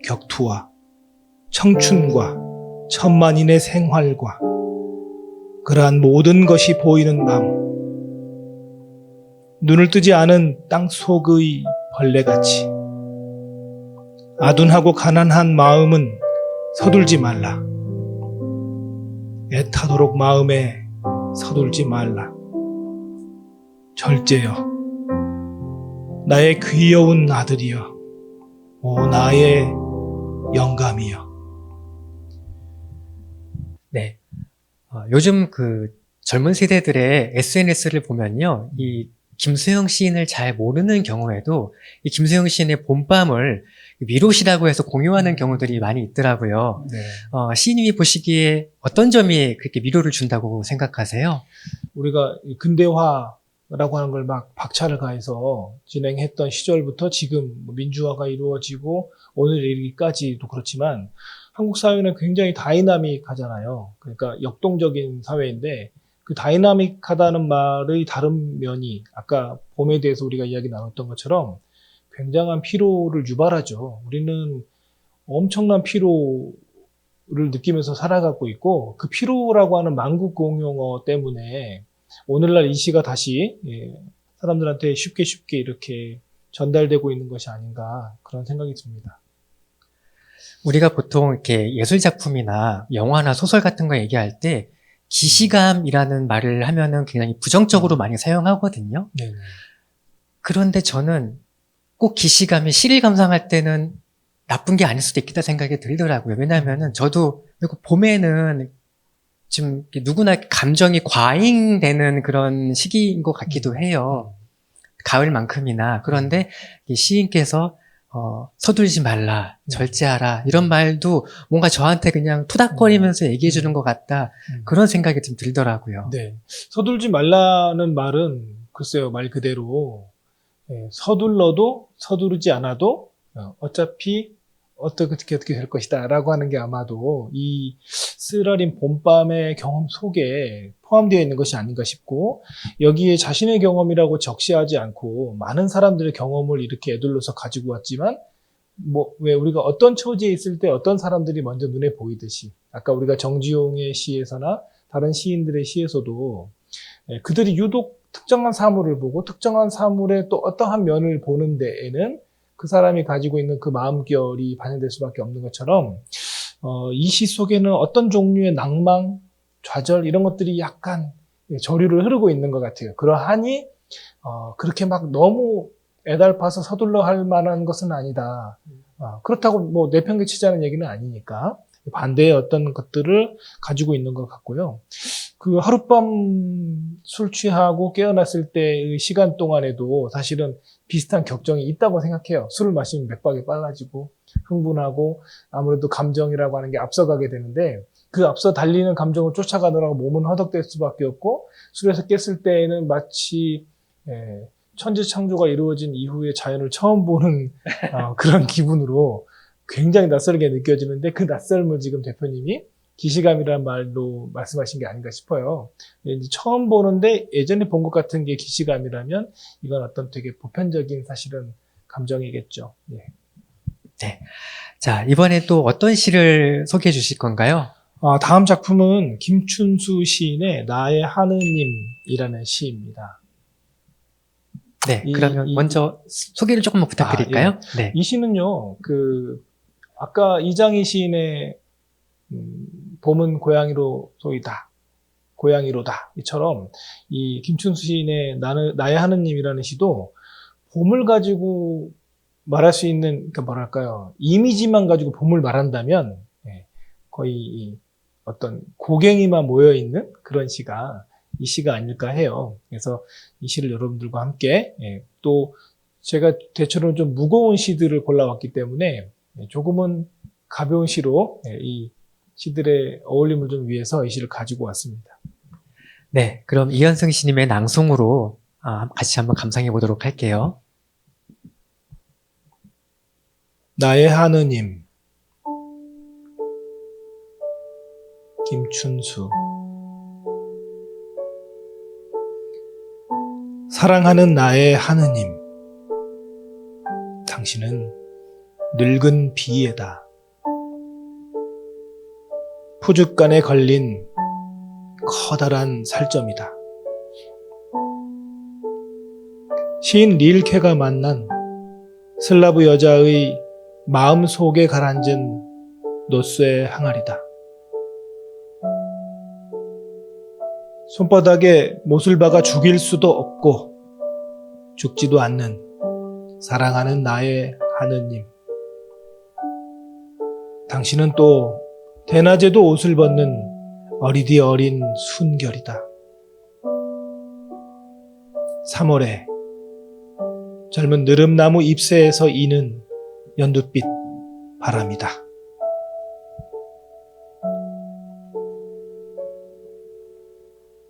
격투와 청춘과 천만인의 생활과 그러한 모든 것이 보이는 밤, 눈을 뜨지 않은 땅속의 벌레같이 아둔하고 가난한 마음은 서둘지 말라. 애타도록 마음에 서둘지 말라. 절제여, 나의 귀여운 아들이여, 오 나의 영감이여. 네, 요즘 그 젊은 세대들의 SNS를 보면요, 이 김수영 시인을 잘 모르는 경우에도 이 김수영 시인의 봄밤을 위로시라고 해서 공유하는 경우들이 많이 있더라고요. 네. 시인님이 보시기에 어떤 점이 그렇게 위로를 준다고 생각하세요? 우리가 근대화라고 하는 걸 막 박차를 가해서 진행했던 시절부터 지금 민주화가 이루어지고 오늘 이르기까지도 그렇지만 한국 사회는 굉장히 다이나믹하잖아요. 그러니까 역동적인 사회인데 그 다이나믹하다는 말의 다른 면이 아까 봄에 대해서 우리가 이야기 나눴던 것처럼 굉장한 피로를 유발하죠. 우리는 엄청난 피로를 느끼면서 살아가고 있고 그 피로라고 하는 만국공용어 때문에 오늘날 이 시가 다시 사람들한테 쉽게 이렇게 전달되고 있는 것이 아닌가 그런 생각이 듭니다. 우리가 보통 이렇게 예술 작품이나 영화나 소설 같은 거 얘기할 때 기시감이라는 말을 하면은 굉장히 부정적으로 많이 사용하거든요. 네. 그런데 저는 꼭 기시감이 시를 감상할 때는 나쁜 게 아닐 수도 있겠다 생각이 들더라고요. 왜냐하면은 저도 봄에는 좀 누구나 감정이 과잉되는 그런 시기인 것 같기도 해요. 가을만큼이나. 그런데 이 시인께서 서둘지 말라, 절제하라 이런 말도 뭔가 저한테 그냥 투닥거리면서 얘기해 주는 것 같다. 그런 생각이 좀 들더라고요. 네. 서둘지 말라는 말은 글쎄요, 말 그대로 서둘러도 서두르지 않아도 어차피 어떻게 될 것이다 라고 하는 게 아마도 이 쓰라린 봄밤의 경험 속에 포함되어 있는 것이 아닌가 싶고 여기에 자신의 경험이라고 적시하지 않고 많은 사람들의 경험을 이렇게 애둘러서 가지고 왔지만 왜 우리가 어떤 처지에 있을 때 어떤 사람들이 먼저 눈에 보이듯이 아까 우리가 정지용의 시에서나 다른 시인들의 시에서도 그들이 유독 특정한 사물을 보고 특정한 사물의 또 어떠한 면을 보는 데에는 그 사람이 가지고 있는 그 마음결이 반영될 수밖에 없는 것처럼 이 시 속에는 어떤 종류의 낭망, 좌절 이런 것들이 약간 저류를 흐르고 있는 것 같아요. 그러하니 그렇게 막 너무 애달파서 서둘러 할 만한 것은 아니다. 그렇다고 뭐 내팽개치자는 얘기는 아니니까 반대의 어떤 것들을 가지고 있는 것 같고요. 그 하룻밤 술 취하고 깨어났을 때의 시간 동안에도 사실은 비슷한 격정이 있다고 생각해요. 술을 마시면 맥박이 빨라지고 흥분하고 아무래도 감정이라고 하는 게 앞서가게 되는데 그 앞서 달리는 감정을 쫓아가느라고 몸은 허덕댈 수밖에 없고 술에서 깼을 때에는 마치 천지창조가 이루어진 이후에 자연을 처음 보는 그런 기분으로 굉장히 낯설게 느껴지는데 그 낯설음을 지금 대표님이 기시감이라는 말로 말씀하신 게 아닌가 싶어요. 이제 처음 보는데 예전에 본 것 같은 게 기시감이라면 이건 어떤 되게 보편적인 사실은 감정이겠죠. 예. 네. 자, 이번에 또 어떤 시를 소개해 주실 건가요? 다음 작품은 김춘수 시인의 나의 하느님이라는 시입니다. 네. 그러면 먼저 소개를 조금만 부탁드릴까요? 예. 네. 이 시는요, 아까 이장희 시인의 봄은 고양이로 소이다. 고양이로다. 이처럼 이 김춘수 시인의 나의 하느님이라는 시도 봄을 가지고 말할 수 있는, 그러니까 뭐랄까요. 이미지만 가지고 봄을 말한다면 거의 어떤 고갱이만 모여있는 그런 시가 이 시가 아닐까 해요. 그래서 이 시를 여러분들과 함께 또 제가 대체로는 좀 무거운 시들을 골라왔기 때문에 조금은 가벼운 시로 이 시들의 어울림을 좀 위해서 이 시를 가지고 왔습니다. 네. 그럼 이현승 시님의 낭송으로 같이 한번 감상해 보도록 할게요. 나의 하느님 김춘수 사랑하는 나의 하느님 당신은 늙은 비에다 푸죽간에 걸린 커다란 살점이다. 시인 릴케가 만난 슬라브 여자의 마음속에 가라앉은 노쇠의 항아리다. 손바닥에 못을 박아 죽일 수도 없고 죽지도 않는 사랑하는 나의 하느님. 당신은 또 대낮에도 옷을 벗는 어리디 어린 순결이다. 3월에 젊은 느릅나무 잎새에서 이는 연두빛 바람이다.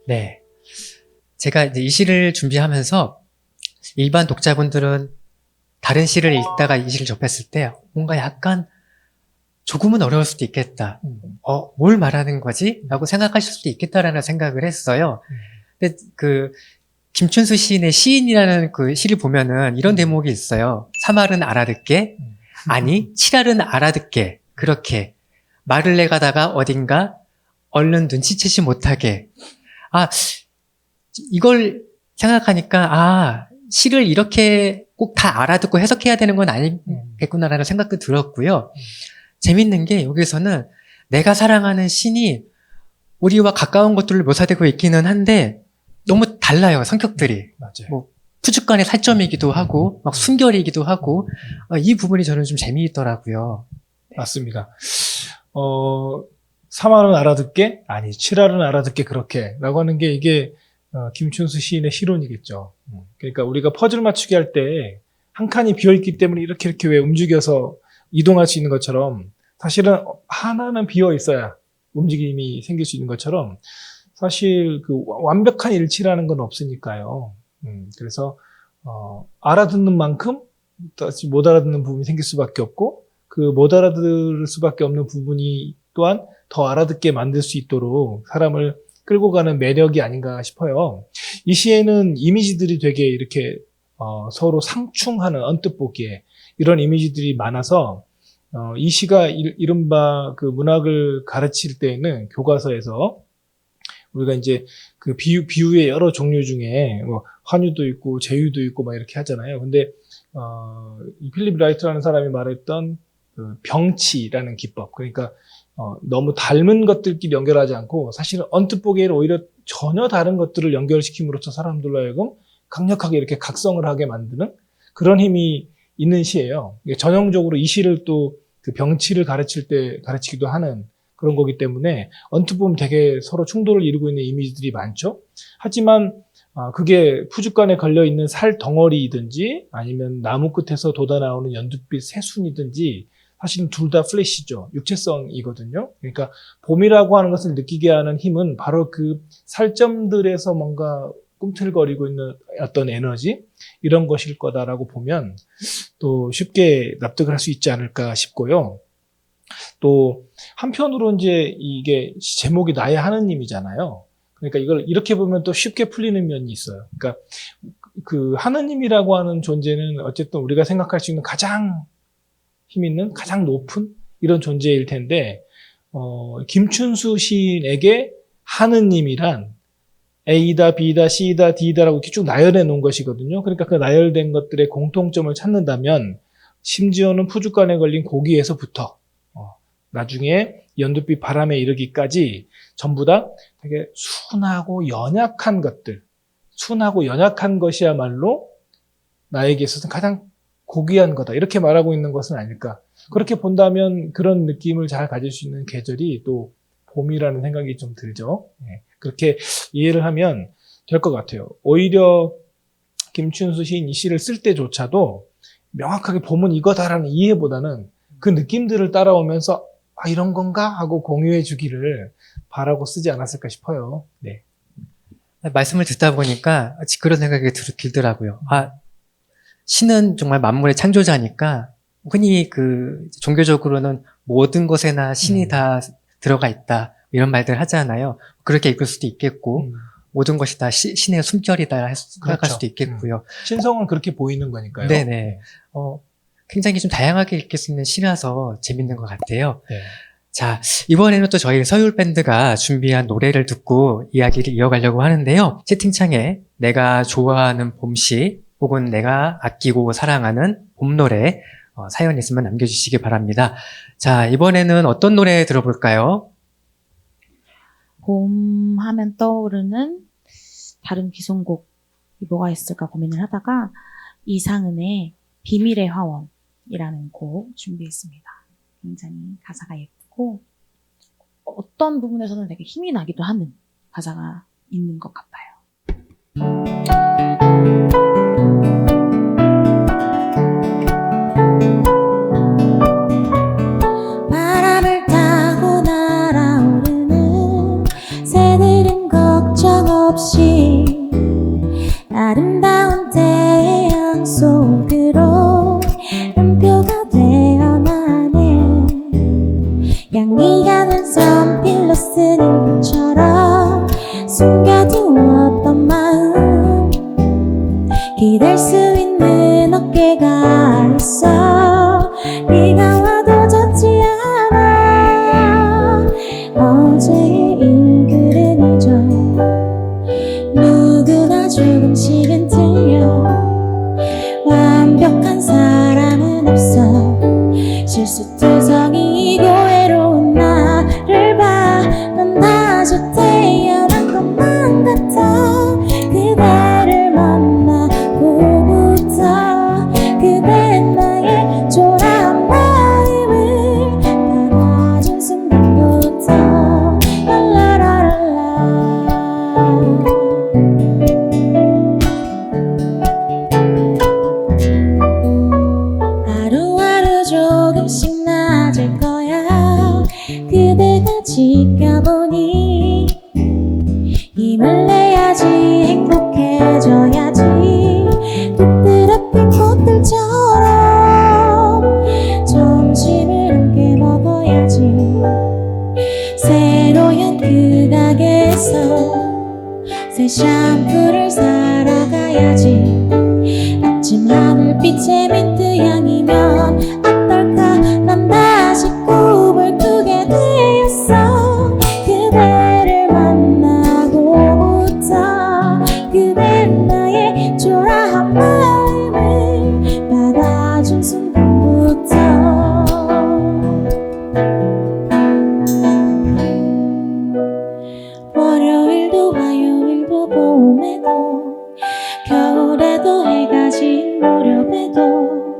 네. 제가 이제 이 시를 준비하면서 일반 독자분들은 다른 시를 읽다가 이 시를 접했을 때 뭔가 약간 조금은 어려울 수도 있겠다. 뭘 말하는 거지? 라고 생각하실 수도 있겠다라는 생각을 했어요. 근데 김춘수 시인의 시인이라는 그 시를 보면은 이런 대목이 있어요. 3알은 알아듣게, 아니 7알은 알아듣게, 그렇게 말을 내가다가 어딘가 얼른 눈치채지 못하게. 이걸 생각하니까 시를 이렇게 꼭 다 알아듣고 해석해야 되는 건 아니겠구나라는 생각도 들었고요. 재밌는 게 여기서는 내가 사랑하는 신이 우리와 가까운 것들로 묘사되고 있기는 한데 너무 달라요, 성격들이. 맞아요. 푸죽간의 살점이기도 하고 막 순결이기도 하고 이 부분이 저는 좀 재미있더라고요. 맞습니다. 3알은 알아듣게, 아니 7알은 알아듣게 그렇게 라고 하는 게 이게 김춘수 시인의 시론이겠죠. 그러니까 우리가 퍼즐 맞추기 할 때 한 칸이 비어있기 때문에 이렇게 왜 움직여서 이동할 수 있는 것처럼 사실은 하나는 비어 있어야 움직임이 생길 수 있는 것처럼 사실 완벽한 일치라는 건 없으니까요. 그래서 알아듣는 만큼 다시 못 알아듣는 부분이 생길 수밖에 없고 그 못 알아들을 수밖에 없는 부분이 또한 더 알아듣게 만들 수 있도록 사람을 끌고 가는 매력이 아닌가 싶어요. 이 시에는 이미지들이 되게 이렇게 서로 상충하는 언뜻 보기에 이런 이미지들이 많아서 이 시가 이른바 그 문학을 가르칠 때에는 교과서에서 우리가 이제 그 비유의 여러 종류 중에 뭐 환유도 있고 제유도 있고 막 이렇게 하잖아요. 근데 이 필립 라이트라는 사람이 말했던 그 병치라는 기법, 그러니까 너무 닮은 것들끼리 연결하지 않고 사실은 언뜻 보기에는 오히려 전혀 다른 것들을 연결시킴으로써 사람들로 하여금 강력하게 이렇게 각성을 하게 만드는 그런 힘이 있는 시예요. 전형적으로 이 시를 또 그 병치를 가르치기도 하는 그런 거기 때문에 언뜻 보면 되게 서로 충돌을 이루고 있는 이미지들이 많죠. 하지만 그게 푸주간에 걸려있는 살 덩어리이든지 아니면 나무 끝에서 돋아나오는 연두빛 새순이든지 사실은 둘 다 플래시죠. 육체성이거든요. 그러니까 봄이라고 하는 것을 느끼게 하는 힘은 바로 그 살점들에서 뭔가 꿈틀거리고 있는 어떤 에너지 이런 것일 거다라고 보면 또 쉽게 납득을 할 수 있지 않을까 싶고요. 또 한편으로 이제 이게 제목이 나의 하느님이잖아요. 그러니까 이걸 이렇게 보면 또 쉽게 풀리는 면이 있어요. 그러니까 그 하느님이라고 하는 존재는 어쨌든 우리가 생각할 수 있는 가장 힘 있는 가장 높은 이런 존재일 텐데 김춘수 시인에게 하느님이란 A다, B다, C다, D다라고 이렇게 쭉 나열해 놓은 것이거든요. 그러니까 그 나열된 것들의 공통점을 찾는다면 심지어는 푸주간에 걸린 고기에서부터 나중에 연두빛 바람에 이르기까지 전부 다 되게 순하고 연약한 것들, 순하고 연약한 것이야말로 나에게 있어서는 가장 고귀한 거다. 이렇게 말하고 있는 것은 아닐까. 그렇게 본다면 그런 느낌을 잘 가질 수 있는 계절이 또 봄이라는 생각이 좀 들죠. 그렇게 이해를 하면 될 것 같아요. 오히려 김춘수 시인 이 시를 쓸 때조차도 명확하게 봄은 이거다라는 이해보다는 그 느낌들을 따라오면서 이런 건가? 하고 공유해 주기를 바라고 쓰지 않았을까 싶어요. 네. 말씀을 듣다 보니까 그런 생각이 들더라고요. 신은 정말 만물의 창조자니까 흔히 그 종교적으로는 모든 것에나 신이 다 들어가 있다 이런 말들 하잖아요. 그렇게 읽을 수도 있겠고 모든 것이 다 신의 숨결이다 생각할 그렇죠. 수도 있겠고요. 신성은 그렇게 보이는 거니까요. 네네. 굉장히 좀 다양하게 읽을 수 있는 시라서 재밌는 것 같아요. 네. 자, 이번에는 또 저희 서울 밴드가 준비한 노래를 듣고 이야기를 이어가려고 하는데요. 채팅창에 내가 좋아하는 봄시 혹은 내가 아끼고 사랑하는 봄 노래 사연 있으면 남겨주시기 바랍니다. 자, 이번에는 어떤 노래 들어볼까요? 봄 하면 떠오르는 다른 기성곡이 뭐가 있을까 고민을 하다가 이상은의 비밀의 화원이라는 곡 준비했습니다. 굉장히 가사가 예쁘고 어떤 부분에서는 되게 힘이 나기도 하는 가사가 있는 것 같아요. 바람을 타고 날아오르는 새들은 걱정 없이 아름다운 태양 속으로 음표가 되어나네. 양이가 된 선필로 쓴 일기처럼 숨겨두었던 마음 기댈 수 있는 어깨가 있어. 네가 와도 젖지 않아. 어제의 일들은 잊어. 누구나 조금씩은 틀려. 완벽한 사람은 없어. 실수투성이고 외로운 나를 봐. 난 다시 태어난 것만 같아. 그대를 만나고부터 그댄 나의 초라한 마음을 받아준 순간부터 랄라라랄라. 하루하루 조금씩 나아질 거야. 그대가 지켜보니 힘을 내야지. 행복해져야지. 뚝 떨어진 꽃들처럼 점심을 함께 먹어야지. 새로운 그 가게에서 새 샴푸를 사러 가야지. 아침 하늘빛의 민트 향이면 어떨까. 난 다시 꿈을 꾸게 되었어. 그대를 만나고부터 그댄 나의 초라한 마음을 받아준 순간부터 월요일도 화요일도 봄에도 겨울에도 해가 진 무렵에도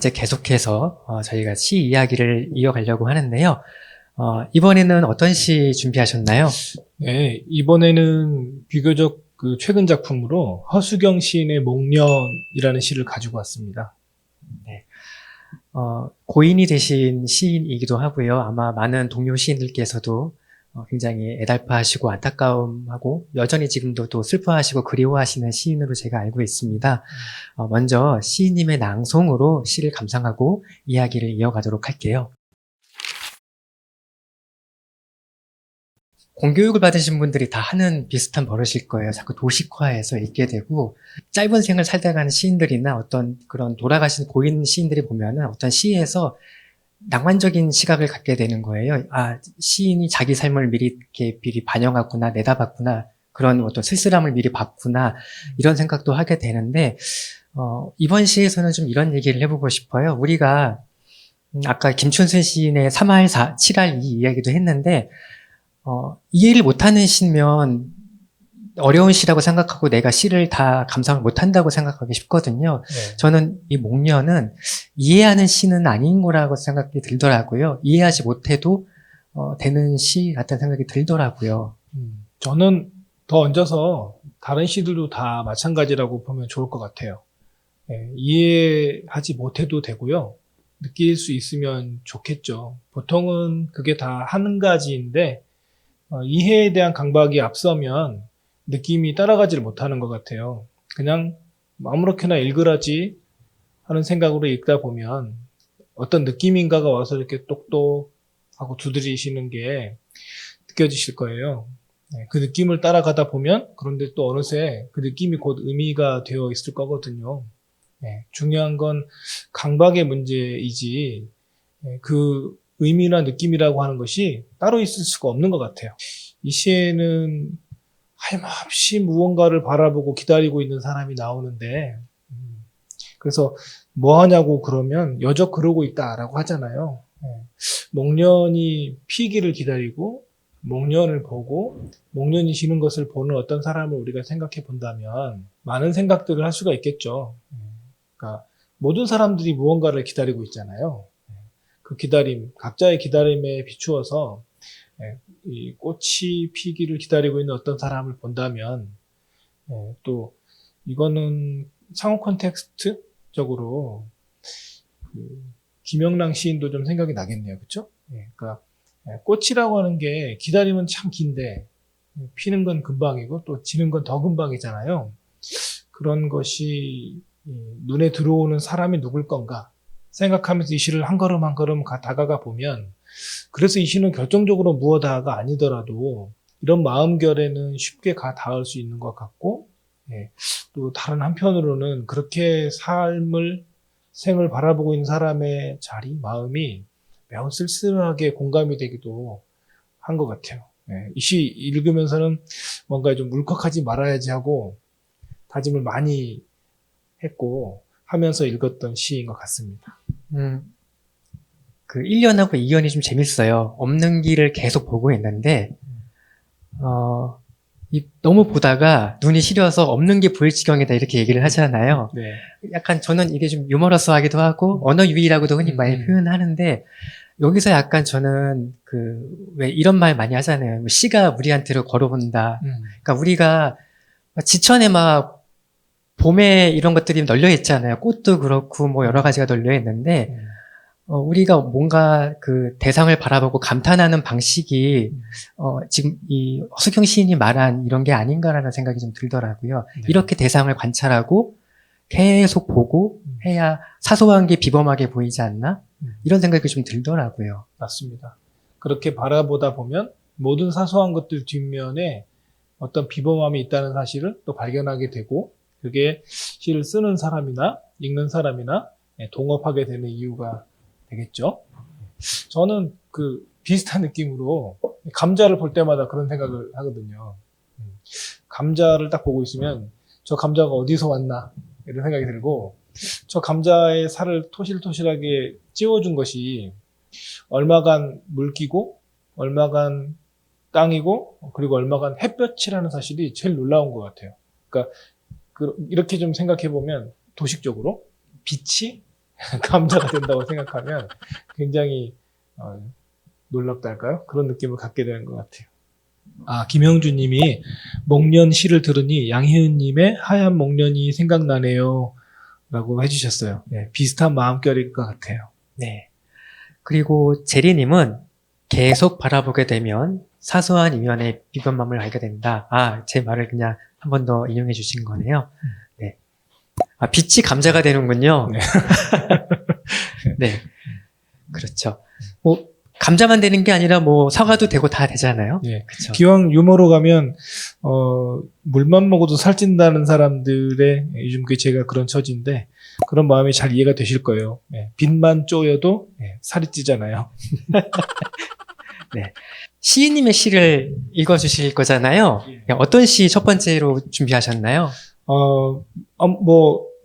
이제 계속해서 저희가 시 이야기를 이어가려고 하는데요. 이번에는 어떤 시 준비하셨나요? 네, 이번에는 비교적 그 최근 작품으로 허수경 시인의 목련이라는 시를 가지고 왔습니다. 고인이 되신 시인이기도 하고요. 아마 많은 동료 시인들께서도 굉장히 애달파하시고 안타까움하고 여전히 지금도 또 슬퍼하시고 그리워하시는 시인으로 제가 알고 있습니다. 먼저 시인님의 낭송으로 시를 감상하고 이야기를 이어가도록 할게요. 공교육을 받으신 분들이 다 하는 비슷한 버릇일 거예요. 자꾸 도식화해서 읽게 되고, 짧은 생을 살다가는 시인들이나 어떤 그런 돌아가신 고인 시인들이 보면은 어떤 시에서 낭만적인 시각을 갖게 되는 거예요. 아, 시인이 자기 삶을 미리 반영하구나, 내다봤구나, 그런 어떤 쓸쓸함을 미리 봤구나, 이런 생각도 하게 되는데, 이번 시에서는 좀 이런 얘기를 해보고 싶어요. 우리가, 아까 김춘순 시인의 3할 7할 2 이야기도 했는데, 이해를 못하는 시면 어려운 시라고 생각하고 내가 시를 다 감상을 못한다고 생각하기 쉽거든요. 네. 저는 이 목련은 이해하는 시는 아닌 거라고 생각이 들더라고요. 이해하지 못해도 되는 시 같다는 생각이 들더라고요. 저는 더 얹어서 다른 시들도 다 마찬가지라고 보면 좋을 것 같아요. 네, 이해하지 못해도 되고요. 느낄 수 있으면 좋겠죠. 보통은 그게 다 한 가지인데 이해에 대한 강박이 앞서면 느낌이 따라가지를 못하는 것 같아요. 그냥 아무렇게나 읽으라지 하는 생각으로 읽다 보면 어떤 느낌인가가 와서 이렇게 똑똑하고 두드리시는 게 느껴지실 거예요. 그 느낌을 따라가다 보면 그런데 또 어느새 그 느낌이 곧 의미가 되어 있을 거거든요. 중요한 건 강박의 문제이지 그 의미나 느낌이라고 하는 것이 따로 있을 수가 없는 것 같아요. 이 시에는 하염없이 무언가를 바라보고 기다리고 있는 사람이 나오는데 그래서 뭐 하냐고 그러면 여적 그러고 있다라고 하잖아요. 목련이 피기를 기다리고 목련을 보고 목련이 지는 것을 보는 어떤 사람을 우리가 생각해 본다면 많은 생각들을 할 수가 있겠죠. 그러니까 모든 사람들이 무언가를 기다리고 있잖아요. 그 기다림, 각자의 기다림에 비추어서 이 꽃이 피기를 기다리고 있는 어떤 사람을 본다면 또 이거는 상호 콘텍스트적으로 김영랑 시인도 좀 생각이 나겠네요. 그렇죠? 그러니까 꽃이라고 하는 게 기다림은 참 긴데 피는 건 금방이고 또 지는 건 더 금방이잖아요. 그런 것이 눈에 들어오는 사람이 누굴 건가 생각하면서 이 시를 한 걸음 한 걸음 다가가 보면 그래서 이 시는 결정적으로 무엇다가 아니더라도 이런 마음결에는 쉽게 닿을 수 있는 것 같고 또 다른 한편으로는 그렇게 생을 바라보고 있는 사람의 자리, 마음이 매우 쓸쓸하게 공감이 되기도 한 것 같아요. 이 시 읽으면서는 뭔가 좀 울컥하지 말아야지 하고 다짐을 많이 했고 하면서 읽었던 시인 것 같습니다. 그 1년하고 2년이 좀 재밌어요. 없는 길을 계속 보고 있는데, 너무 보다가 눈이 시려서 없는 게 보일 지경이다 이렇게 얘기를 하잖아요. 네. 약간 저는 이게 좀 유머러스하기도 하고 언어 유희라고도 흔히 많이 표현하는데 여기서 약간 저는 왜 이런 말 많이 하잖아요. 뭐 시가 우리한테로 걸어본다. 그러니까 우리가 지천에 막 봄에 이런 것들이 널려 있잖아요. 꽃도 그렇고 뭐 여러 가지가 널려 있는데 우리가 뭔가 그 대상을 바라보고 감탄하는 방식이 지금 이 허수경 시인이 말한 이런 게 아닌가라는 생각이 좀 들더라고요. 네. 이렇게 대상을 관찰하고 계속 보고 해야 사소한 게 비범하게 보이지 않나? 이런 생각이 좀 들더라고요. 맞습니다. 그렇게 바라보다 보면 모든 사소한 것들 뒷면에 어떤 비범함이 있다는 사실을 또 발견하게 되고 그게 시를 쓰는 사람이나 읽는 사람이나 동업하게 되는 이유가 되겠죠. 저는 비슷한 느낌으로 감자를 볼 때마다 그런 생각을 하거든요. 감자를 딱 보고 있으면 저 감자가 어디서 왔나 이런 생각이 들고 저 감자의 살을 토실토실하게 찌워준 것이 얼마간 물기고 얼마간 땅이고 그리고 얼마간 햇볕이라는 사실이 제일 놀라운 것 같아요. 그러니까 이렇게 좀 생각해 보면 도식적으로 빛이 감자가 된다고 생각하면 굉장히 놀랍다 할까요? 그런 느낌을 갖게 되는 것 같아요. 김영준 님이 목련 시를 들으니 양희은 님의 하얀 목련이 생각나네요. 라고 해주셨어요. 네, 비슷한 마음결일 것 같아요. 네. 그리고 제리님은 계속 바라보게 되면 사소한 이면의 비변맘을 알게 된다. 제 말을 그냥 한 번 더 인용해 주신 거네요. 네. 빛이 감자가 되는군요. 네. 네. 그렇죠. 감자만 되는 게 아니라 사과도 되고 다 되잖아요. 예. 그렇죠. 기왕 유머로 가면 물만 먹어도 살찐다는 사람들의 요즘 제가 그런 처지인데 그런 마음이 잘 이해가 되실 거예요. 예. 빛만 쪼여도 살이 찌잖아요. 네. 시인님의 시를 읽어주실 거잖아요. 어떤 시 첫 번째로 준비하셨나요?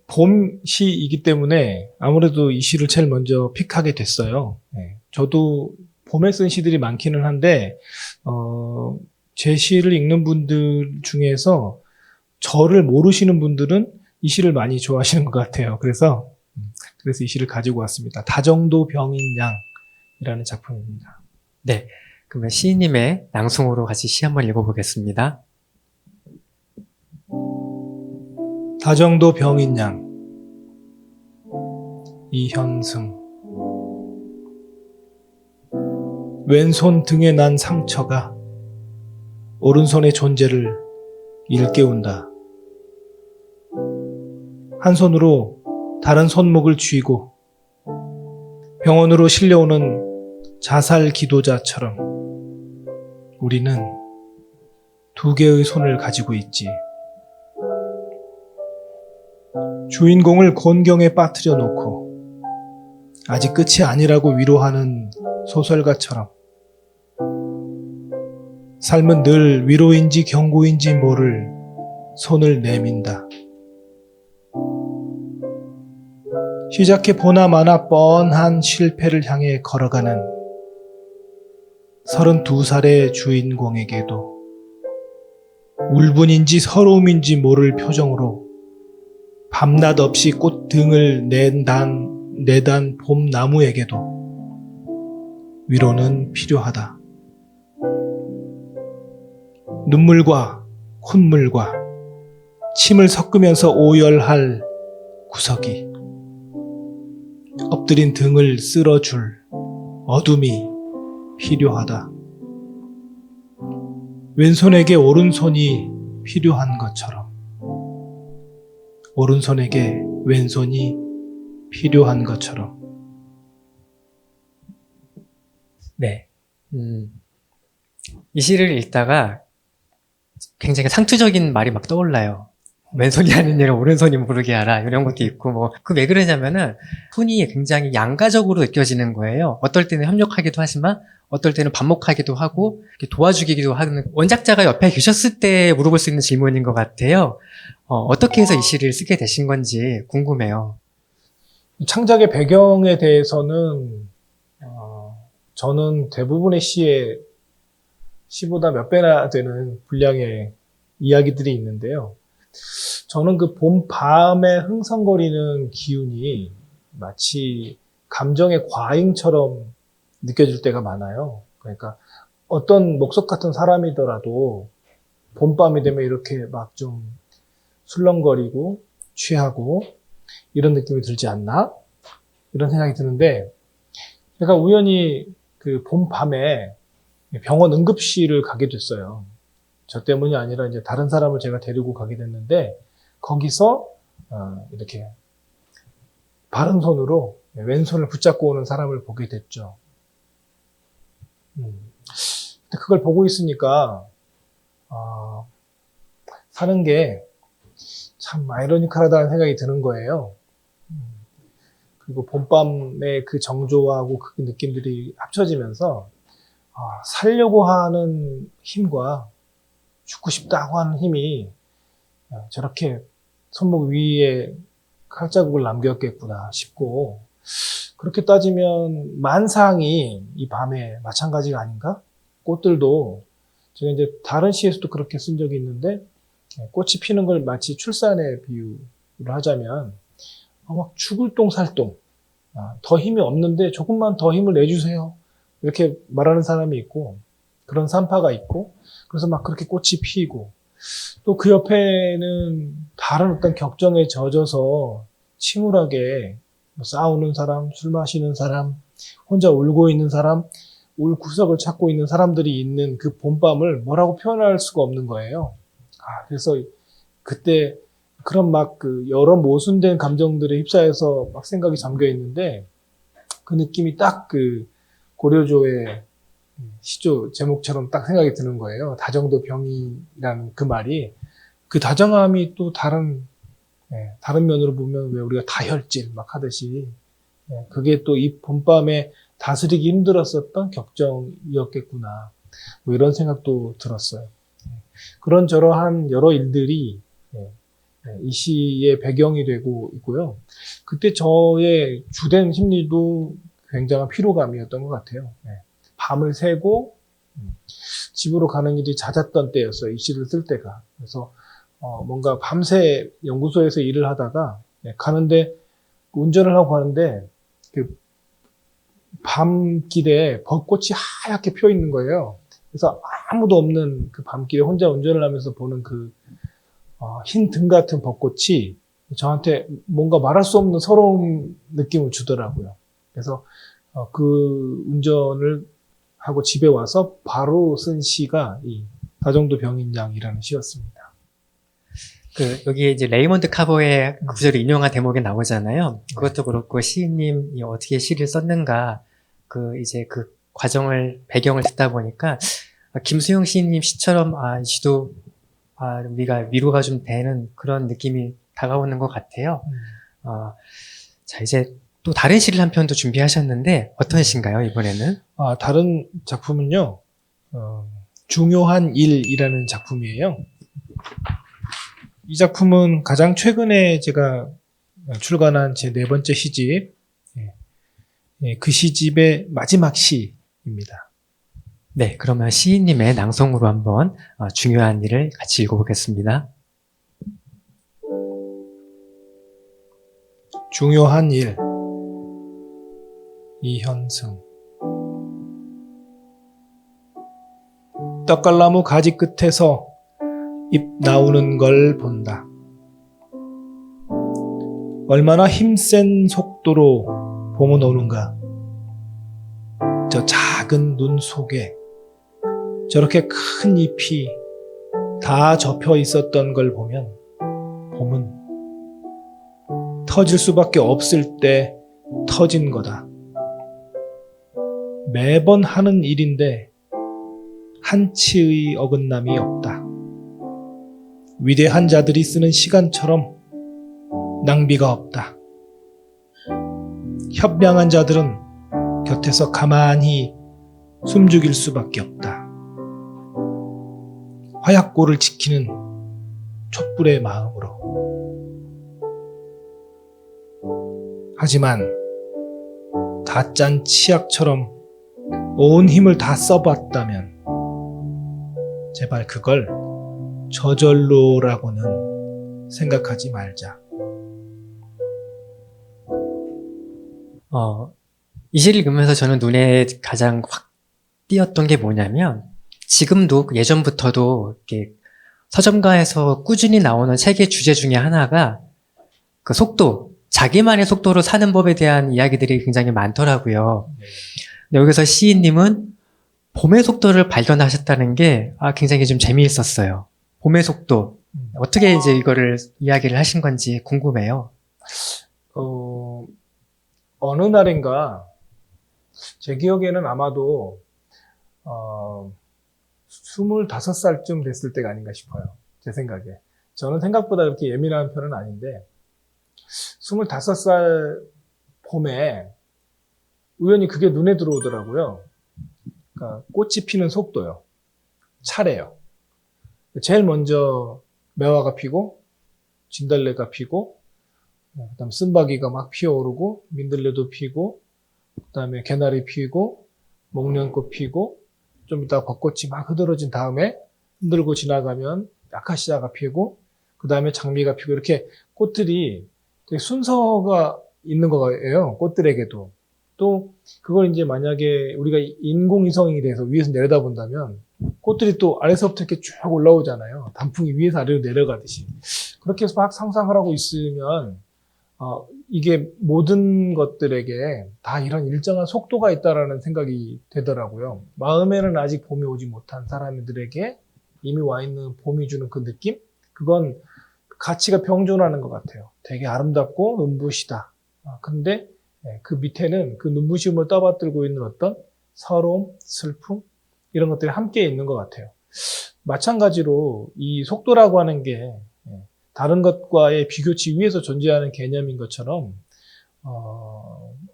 봄 시이기 때문에 아무래도 이 시를 제일 먼저 픽하게 됐어요. 예. 저도 봄에 쓴 시들이 많기는 한데, 제 시를 읽는 분들 중에서 저를 모르시는 분들은 이 시를 많이 좋아하시는 것 같아요. 그래서 이 시를 가지고 왔습니다. 다정도 병인 양이라는 작품입니다. 네. 그러면 시인님의 낭송으로 같이 시 한번 읽어보겠습니다. 다정도 병인 양 이현승 왼손 등에 난 상처가 오른손의 존재를 일깨운다. 한 손으로 다른 손목을 쥐고 병원으로 실려오는 자살 기도자처럼 우리는 두 개의 손을 가지고 있지. 주인공을 곤경에 빠뜨려 놓고 아직 끝이 아니라고 위로하는 소설가처럼 삶은 늘 위로인지 경고인지 모를 손을 내민다. 시작해 보나 마나 뻔한 실패를 향해 걸어가는 32살의 주인공에게도 울분인지 서러움인지 모를 표정으로 밤낮 없이 꽃 등을 내단 봄나무에게도 위로는 필요하다. 눈물과 콧물과 침을 섞으면서 오열할 구석이 엎드린 등을 쓸어줄 어둠이 필요하다. 왼손에게 오른손이 필요한 것처럼 오른손에게 왼손이 필요한 것처럼. 네. 이 시를 읽다가 굉장히 상투적인 말이 막 떠올라요. 왼손이 하는 일을 오른손이 모르게 하라. 이런 것도 있고, 왜 그러냐면은, 손이 굉장히 양가적으로 느껴지는 거예요. 어떨 때는 협력하기도 하지만, 어떨 때는 반목하기도 하고, 도와주기도 하는, 원작자가 옆에 계셨을 때 물어볼 수 있는 질문인 것 같아요. 어떻게 해서 이 시를 쓰게 되신 건지 궁금해요. 창작의 배경에 대해서는, 저는 대부분의 시보다 몇 배나 되는 분량의 이야기들이 있는데요. 저는 그 봄 밤에 흥성거리는 기운이 마치 감정의 과잉처럼 느껴질 때가 많아요. 그러니까 어떤 목석 같은 사람이더라도 봄밤이 되면 이렇게 막 좀 술렁거리고 취하고 이런 느낌이 들지 않나? 이런 생각이 드는데 제가 우연히 그 봄밤에 병원 응급실을 가게 됐어요. 저 때문이 아니라 이제 다른 사람을 제가 데리고 가게 됐는데 거기서 이렇게 바른 손으로 왼손을 붙잡고 오는 사람을 보게 됐죠. 근데 그걸 보고 있으니까 사는 게 참 아이러니컬하다는 생각이 드는 거예요. 그리고 봄밤의 그 정조하고 그 느낌들이 합쳐지면서 살려고 하는 힘과 죽고 싶다고 하는 힘이 저렇게 손목 위에 칼자국을 남겼겠구나 싶고 그렇게 따지면 만상이 이 밤에 마찬가지가 아닌가? 꽃들도 제가 이제 다른 시에서도 그렇게 쓴 적이 있는데 꽃이 피는 걸 마치 출산의 비유를 하자면 막 죽을 똥 살 똥 더 힘이 없는데 조금만 더 힘을 내주세요. 이렇게 말하는 사람이 있고, 그런 산파가 있고, 그래서 막 그렇게 꽃이 피고, 또 그 옆에는 다른 어떤 격정에 젖어서 침울하게 뭐 싸우는 사람, 술 마시는 사람, 혼자 울고 있는 사람, 울 구석을 찾고 있는 사람들이 있는 그 봄밤을 뭐라고 표현할 수가 없는 거예요. 그래서 그때 그런 막 그 여러 모순된 감정들에 휩싸여서 막 생각이 잠겨 있는데, 그 느낌이 딱 그 고려조의 시조 제목처럼 딱 생각이 드는 거예요. 다정도 병이라는 그 말이, 그 다정함이 또 다른 면으로 보면 왜 우리가 다혈질 막 하듯이, 그게 또 이 봄밤에 다스리기 힘들었었던 격정이었겠구나, 뭐 이런 생각도 들었어요. 그런저러한 여러 일들이 이 시의 배경이 되고 있고요. 그때 저의 주된 심리도 굉장한 피로감이었던 것 같아요. 밤을 새고 집으로 가는 일이 잦았던 때였어요. 이 시를 쓸 때가. 그래서 뭔가 밤새 연구소에서 일을 하다가 가는데, 운전을 하고 가는데 그 밤길에 벚꽃이 하얗게 펴 있는 거예요. 그래서 아무도 없는 그 밤길에 혼자 운전을 하면서 보는 그 흰 등 같은 벚꽃이 저한테 뭔가 말할 수 없는 서러운 느낌을 주더라고요. 그래서 그 운전을 하고 집에 와서 바로 쓴 시가 이 다정도 병인양이라는 시였습니다. 여기 이제 레이먼드 카버의 구절이 인용한 대목에 나오잖아요. 그것도 그렇고 시인님이 어떻게 시를 썼는가, 이제 그 과정을, 배경을 듣다 보니까 김수영 시인님 시처럼 이 시도 우리가 위로가 좀 되는 그런 느낌이 다가오는 것 같아요. 자, 이제 또 다른 시를 한 편도 준비하셨는데 어떤 시인가요, 이번에는? 다른 작품은요, 중요한 일이라는 작품이에요. 이 작품은 가장 최근에 제가 출간한 제 4번째 시집, 그 시집의 마지막 시입니다. 네, 그러면 시인님의 낭송으로 한번 중요한 일을 같이 읽어보겠습니다. 중요한 일, 이현승. 떡갈나무 가지 끝에서 잎 나오는 걸 본다. 얼마나 힘센 속도로 봄은 오는가. 저 작은 눈 속에 저렇게 큰 잎이 다 접혀 있었던 걸 보면 봄은 터질 수밖에 없을 때 터진 거다. 매번 하는 일인데 한치의 어긋남이 없다. 위대한 자들이 쓰는 시간처럼 낭비가 없다. 협량한 자들은 곁에서 가만히 숨죽일 수밖에 없다. 화약고를 지키는 촛불의 마음으로. 하지만 다 짠 치약처럼 온 힘을 다 써봤다면 제발 그걸 저절로라고는 생각하지 말자. 이 시를 읽으면서 저는 눈에 가장 확 띄었던 게 뭐냐면, 지금도 예전부터도 이렇게 서점가에서 꾸준히 나오는 책의 주제 중에 하나가 그 속도, 자기만의 속도로 사는 법에 대한 이야기들이 굉장히 많더라고요. 근데 여기서 시인님은 봄의 속도를 발견하셨다는 게 굉장히 좀 재미있었어요. 봄의 속도. 어떻게 이제 이거를 이야기를 하신 건지 궁금해요. 어느 날인가 제 기억에는 아마도 25살쯤 됐을 때가 아닌가 싶어요. 제 생각에. 저는 생각보다 그렇게 예민한 편은 아닌데 25살 봄에 우연히 그게 눈에 들어오더라고요. 그러니까 꽃이 피는 속도요. 차례요. 제일 먼저 매화가 피고 진달래가 피고 그다음 쓴바귀가 막 피어오르고 민들레도 피고 그다음에 개나리 피고 목련꽃 피고 좀 이따 벚꽃이 막 흐드러진 다음에 흔들고 지나가면 아카시아가 피고 그다음에 장미가 피고 이렇게 꽃들이 되게 순서가 있는 거예요. 꽃들에게도. 또 그걸 이제 만약에 우리가 인공위성이 돼서 위에서 내려다본다면 꽃들이 또 아래서부터 이렇게 쭉 올라오잖아요. 단풍이 위에서 아래로 내려가듯이. 그렇게 해서 막 상상을 하고 있으면 이게 모든 것들에게 다 이런 일정한 속도가 있다라는 생각이 되더라고요. 마음에는 아직 봄이 오지 못한 사람들에게 이미 와 있는 봄이 주는 그 느낌? 그건 가치가 병존하는 것 같아요. 되게 아름답고 눈부시다. 근데 그 밑에는 그 눈부심을 떠받들고 있는 어떤 서러움, 슬픔 이런 것들이 함께 있는 것 같아요. 마찬가지로 이 속도라고 하는 게 다른 것과의 비교치 위에서 존재하는 개념인 것처럼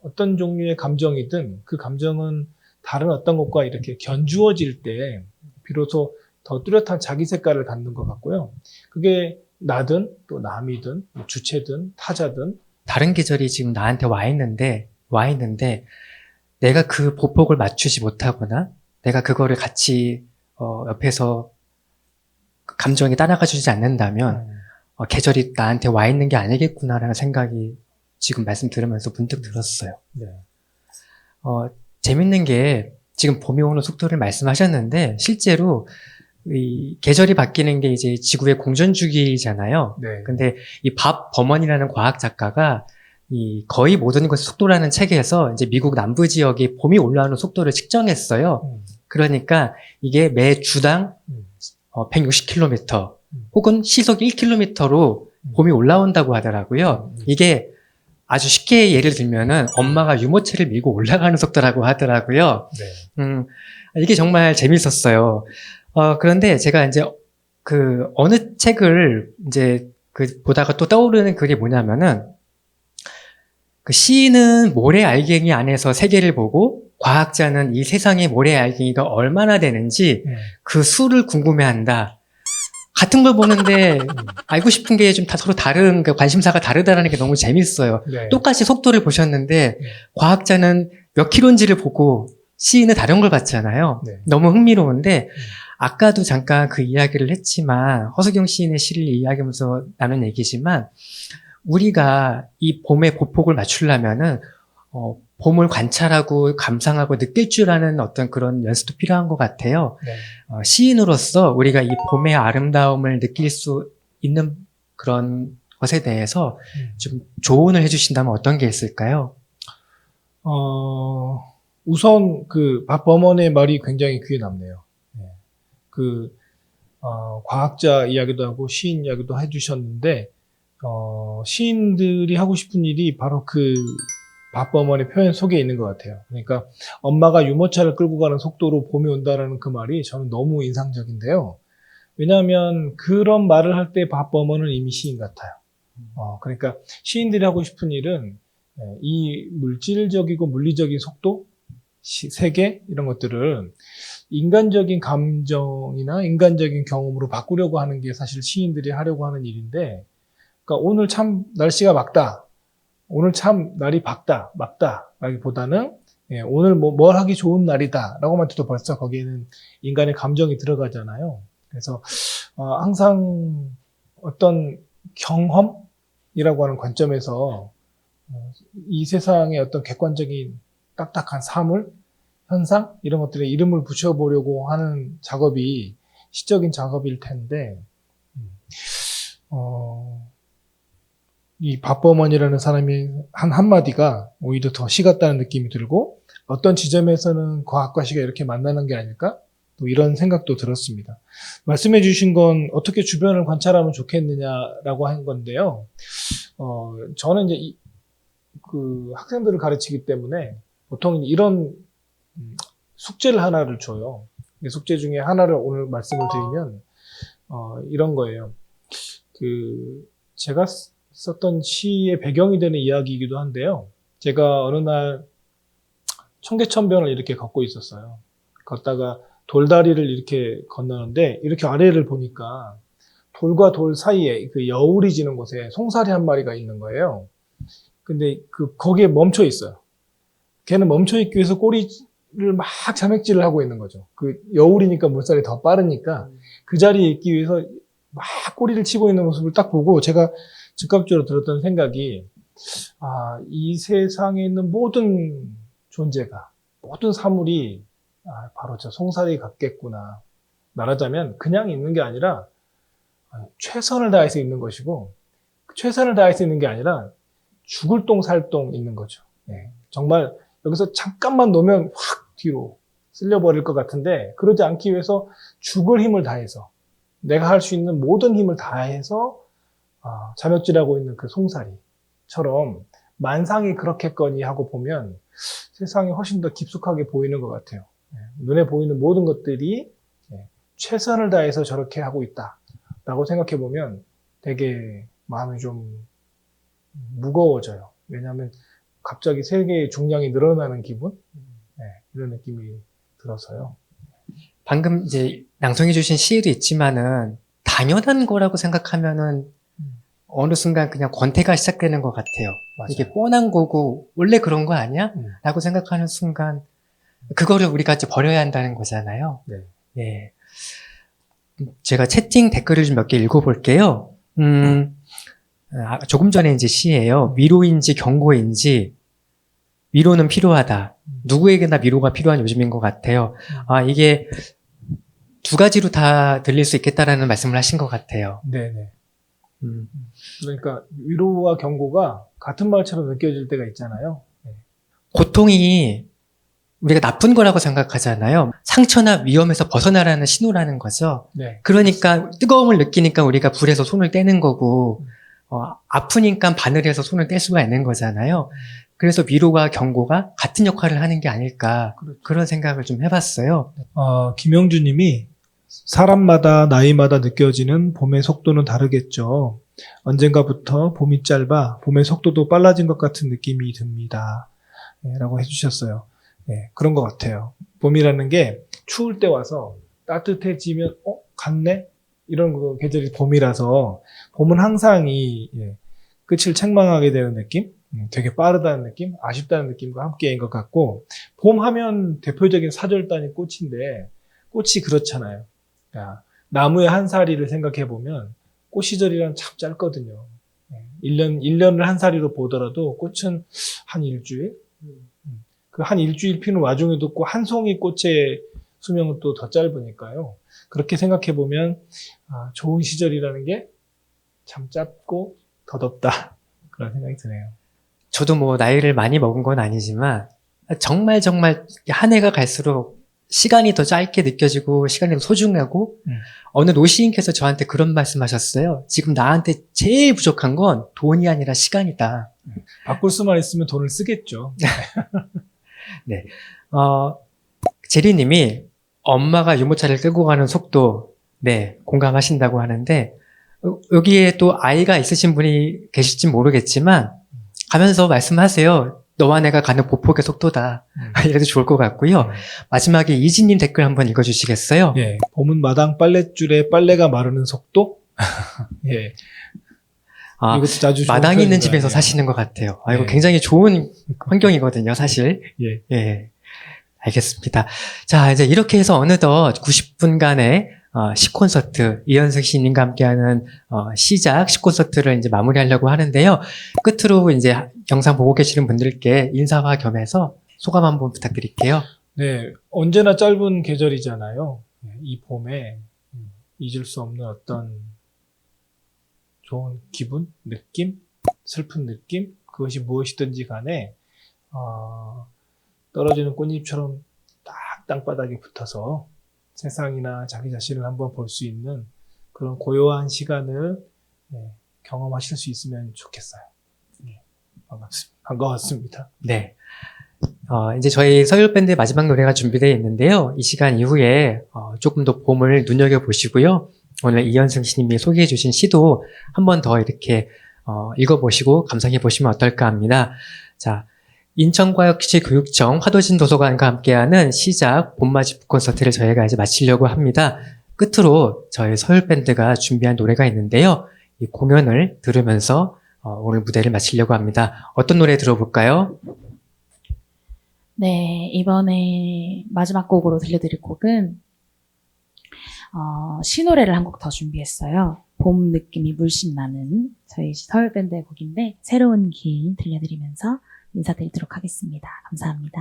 어떤 종류의 감정이든 그 감정은 다른 어떤 것과 이렇게 견주어질 때 비로소 더 뚜렷한 자기 색깔을 갖는 것 같고요. 그게 나든 또 남이든 주체든 타자든 다른 계절이 지금 나한테 와 있는데 내가 그 보폭을 맞추지 못하거나 내가 그거를 같이 옆에서 감정이 따라가 주지 않는다면 계절이 나한테 와 있는 게 아니겠구나라는 생각이 지금 말씀 들으면서 문득 들었어요. 네. 재밌는 게 지금 봄이 오는 속도를 말씀하셨는데 실제로 이 계절이 바뀌는 게 이제 지구의 공전주기잖아요. 네. 근데 이 밥 버먼이라는 과학 작가가 이 거의 모든 것의 속도라는 책에서 이제 미국 남부 지역의 봄이 올라오는 속도를 측정했어요. 그러니까 이게 매 주당 160km 혹은 시속 1km로 봄이 올라온다고 하더라고요. 이게 아주 쉽게 예를 들면은 엄마가 유모차를 밀고 올라가는 속도라고 하더라고요. 네. 이게 정말 재밌었어요. 그런데 제가 이제 어느 책을 이제 보다가 또 떠오르는 그게 뭐냐면은 그 시인은 모래알갱이 안에서 세계를 보고 과학자는 이 세상의 모래알갱이가 얼마나 되는지 그 수를 궁금해한다. 같은 걸 보는데 알고 싶은 게 좀 다 서로 다른 관심사가 다르다는 게 너무 재밌어요. 네. 똑같이 속도를 보셨는데 과학자는 몇 킬로인지를 보고 시인은 다른 걸 봤잖아요. 네. 너무 흥미로운데 아까도 잠깐 그 이야기를 했지만 허수경 시인의 시를 이야기하면서 나눈 얘기지만 우리가 이 봄의 보폭을 맞추려면은 봄을 관찰하고 감상하고 느낄 줄 아는 어떤 그런 연습도 필요한 것 같아요. 네. 시인으로서 우리가 이 봄의 아름다움을 느낄 수 있는 그런 것에 대해서 좀 조언을 해주신다면 어떤 게 있을까요? 우선 밥 버먼의 말이 굉장히 귀에 남네요. 네. 과학자 이야기도 하고 시인 이야기도 해주셨는데 시인들이 하고 싶은 일이 바로 밥 버먼의 표현 속에 있는 것 같아요. 그러니까 엄마가 유모차를 끌고 가는 속도로 봄이 온다라는 그 말이 저는 너무 인상적인데요. 왜냐하면 그런 말을 할 때 밥 버먼은 이미 시인 같아요. 그러니까 시인들이 하고 싶은 일은 이 물질적이고 물리적인 속도, 세계 이런 것들을 인간적인 감정이나 인간적인 경험으로 바꾸려고 하는 게 사실 시인들이 하려고 하는 일인데, 그러니까 오늘 참 날씨가 맑다, 오늘 참 날이 밝다, 막다라기보다는 오늘 뭘 하기 좋은 날이다 라고만 해도 벌써 거기에는 인간의 감정이 들어가잖아요. 그래서 항상 어떤 경험이라고 하는 관점에서 이 세상의 어떤 객관적인 딱딱한 사물, 현상 이런 것들에 이름을 붙여보려고 하는 작업이 시적인 작업일 텐데 이 밥 버먼이라는 사람이 한마디가 오히려 더 시 같다는 느낌이 들고 어떤 지점에서는 과학과 시가 이렇게 만나는 게 아닐까? 또 이런 생각도 들었습니다. 말씀해 주신 건 어떻게 주변을 관찰하면 좋겠느냐라고 한 건데요. 저는 이제 학생들을 가르치기 때문에 보통 이런 숙제를 하나를 줘요. 숙제 중에 하나를 오늘 말씀을 드리면 이런 거예요. 제가 썼던 시의 배경이 되는 이야기이기도 한데요. 제가 어느 날 청계천변을 이렇게 걷고 있었어요. 걷다가 돌다리를 이렇게 건너는데 이렇게 아래를 보니까 돌과 돌 사이에 여울이 지는 곳에 송사리 한 마리가 있는 거예요. 근데 거기에 멈춰 있어요. 걔는 멈춰 있기 위해서 꼬리를 막 자맥질을 하고 있는 거죠. 여울이니까 물살이 더 빠르니까 그 자리에 있기 위해서 막 꼬리를 치고 있는 모습을 딱 보고 제가 즉각적으로 들었던 생각이 이 세상에 있는 모든 존재가, 모든 사물이 바로 저 송사리 같겠구나. 말하자면 그냥 있는 게 아니라 최선을 다해서 있는 것이고, 최선을 다해서 있는 게 아니라 죽을 똥 살 똥 있는 거죠. 정말 여기서 잠깐만 놓으면 확 뒤로 쓸려버릴 것 같은데, 그러지 않기 위해서 죽을 힘을 다해서, 내가 할 수 있는 모든 힘을 다해서 자멸질하고 있는 그 송사리처럼 만상이 그렇겠거니 하고 보면 세상이 훨씬 더 깊숙하게 보이는 것 같아요. 눈에 보이는 모든 것들이 최선을 다해서 저렇게 하고 있다라고 생각해 보면 되게 마음이 좀 무거워져요. 왜냐하면 갑자기 세계의 중량이 늘어나는 기분? 이런 느낌이 들어서요. 방금 이제 낭송해 주신 시에도 있지만은 당연한 거라고 생각하면은 어느 순간 그냥 권태가 시작되는 것 같아요. 맞아요. 이게 뻔한 거고 원래 그런 거 아니야? 라고 생각하는 순간 그거를 우리가 이제 버려야 한다는 거잖아요. 네. 예. 제가 채팅 댓글을 좀 몇 개 읽어볼게요. 조금 전에 이제 시예요. 위로인지 경고인지 위로는 필요하다. 누구에게나 위로가 필요한 요즘인 것 같아요. 이게 두 가지로 다 들릴 수 있겠다라는 말씀을 하신 것 같아요. 네네. 그러니까 위로와 경고가 같은 말처럼 느껴질 때가 있잖아요. 고통이 우리가 나쁜 거라고 생각하잖아요. 상처나 위험에서 벗어나라는 신호라는 거죠. 네. 그러니까 뜨거움을 느끼니까 우리가 불에서 손을 떼는 거고 아프니까 바늘에서 손을 뗄 수가 있는 거잖아요. 그래서 위로와 경고가 같은 역할을 하는 게 아닐까 그런 생각을 좀 해봤어요. 김영주 님이 사람마다 나이마다 느껴지는 봄의 속도는 다르겠죠. 언젠가부터 봄이 짧아 봄의 속도도 빨라진 것 같은 느낌이 듭니다. 라고 해주셨어요. 그런 것 같아요. 봄이라는 게 추울 때 와서 따뜻해지면 갔네? 이런 그 계절이 봄이라서 봄은 항상 이 끝을 책망하게 되는 느낌? 되게 빠르다는 느낌? 아쉽다는 느낌과 함께인 것 같고, 봄 하면 대표적인 사절단이 꽃인데 꽃이 그렇잖아요. 나무의 한 사리를 생각해 보면 꽃 시절이란 참 짧거든요. 1년을 한 사리로 보더라도 꽃은 한 일주일? 그 한 일주일 피는 와중에도 꼭 한 송이 꽃의 수명은 또 더 짧으니까요. 그렇게 생각해 보면 좋은 시절이라는 게 참 짧고 더덥다. 그런 생각이 드네요. 저도 뭐 나이를 많이 먹은 건 아니지만 정말 한 해가 갈수록 시간이 더 짧게 느껴지고 시간이 더 소중하고 어느 노시인께서 저한테 그런 말씀하셨어요. 지금 나한테 제일 부족한 건 돈이 아니라 시간이다. 바꿀 수만 있으면 돈을 쓰겠죠. 네. 제리님이 엄마가 유모차를 끌고 가는 속도, 공감하신다고 하는데, 여기에 또 아이가 있으신 분이 계실지 모르겠지만, 가면서 말씀하세요. 너와 내가 가는 보폭의 속도다. 이래도 좋을 것 같고요. 마지막에 이진님 댓글 한번 읽어주시겠어요? 봄은 마당 빨랫줄에 빨래가 마르는 속도? 이것도 아주 좋은 마당이 있는 표현인 것 집에서 같네요. 사시는 것 같아요. 이거 네. 굉장히 좋은 환경이거든요, 사실. 알겠습니다. 자, 이제 이렇게 해서 어느덧 90분간의 시콘서트, 이현승 시인님과 함께하는 시작 시콘서트를 이제 마무리하려고 하는데요. 끝으로 이제 영상 보고 계시는 분들께 인사와 겸해서 소감 한번 부탁드릴게요. 네, 언제나 짧은 계절이잖아요. 이 봄에 잊을 수 없는 어떤 좋은 기분, 느낌, 슬픈 느낌, 그것이 무엇이든지 간에 떨어지는 꽃잎처럼 딱 땅바닥에 붙어서 세상이나 자기 자신을 한번 볼 수 있는 그런 고요한 시간을 경험하실 수 있으면 좋겠어요. 반가웠습니다. 네. 이제 저희 서울밴드의 마지막 노래가 준비되어 있는데요. 이 시간 이후에 조금 더 봄을 눈여겨보시고요. 오늘 이현승 시님이 소개해 주신 시도 한 번 더 이렇게 읽어보시고 감상해 보시면 어떨까 합니다. 자, 인천과역시 교육청 화도진 도서관과 함께하는 시작 봄맞이 콘서트를 저희가 이제 마치려고 합니다. 끝으로 저희 서울밴드가 준비한 노래가 있는데요. 이 공연을 들으면서 오늘 무대를 마치려고 합니다. 어떤 노래 들어볼까요? 네, 이번에 마지막 곡으로 들려드릴 곡은 시노래를 한 곡 더 준비했어요. 봄 느낌이 물씬 나는 저희 서울밴드의 곡인데 새로운 길 들려드리면서 인사드리도록 하겠습니다. 감사합니다.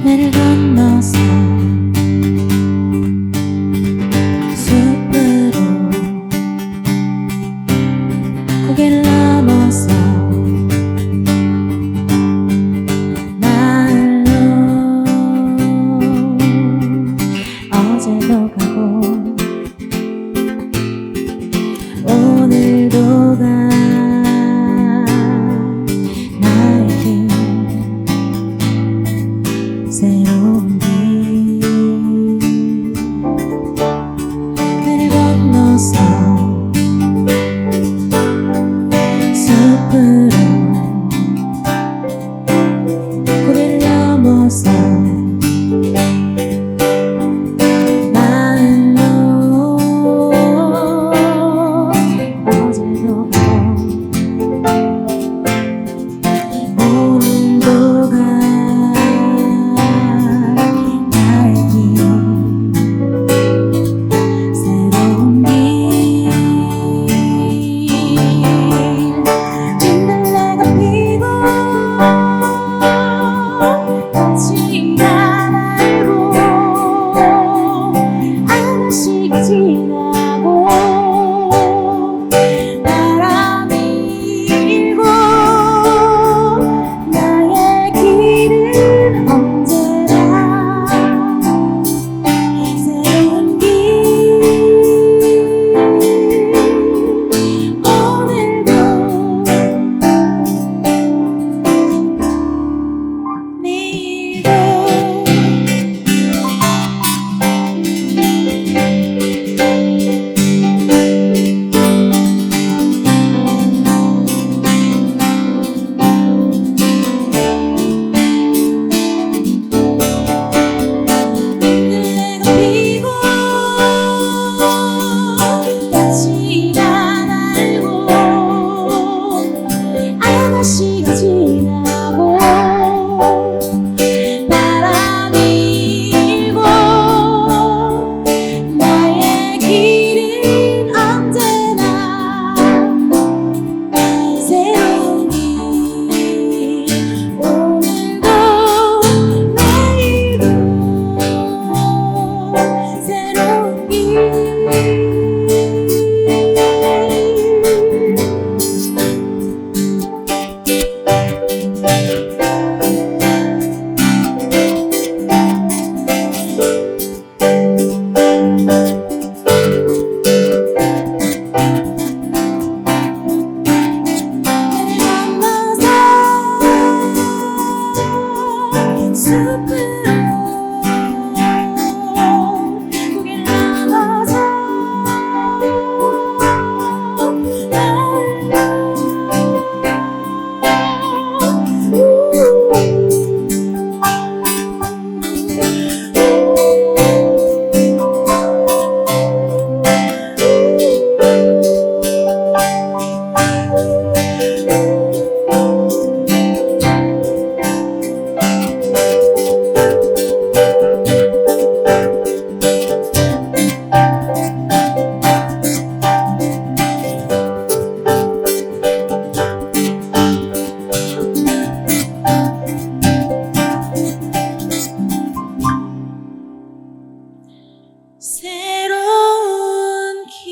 나를 건너서 숲으로 고개를 넘어서 마을로 어제도 가고 오늘도 가 나에게 새로운 길 나를 건너서 숲으로 고개를 넘어서 마을로 어제도 가고 오늘도 가 나의 길 새로운 길 민들레가 피고 꽃이가 날고 아가씨가 지나고 바람이 일고 나의 길은 언제나 새로운 길 오늘도 내일도 피고 꽃이가 날고 아가씨가 지나고 바람이 일고 나의 길은 언제나 새로운 길 오늘도 내일도 새로운 길 새로운 길.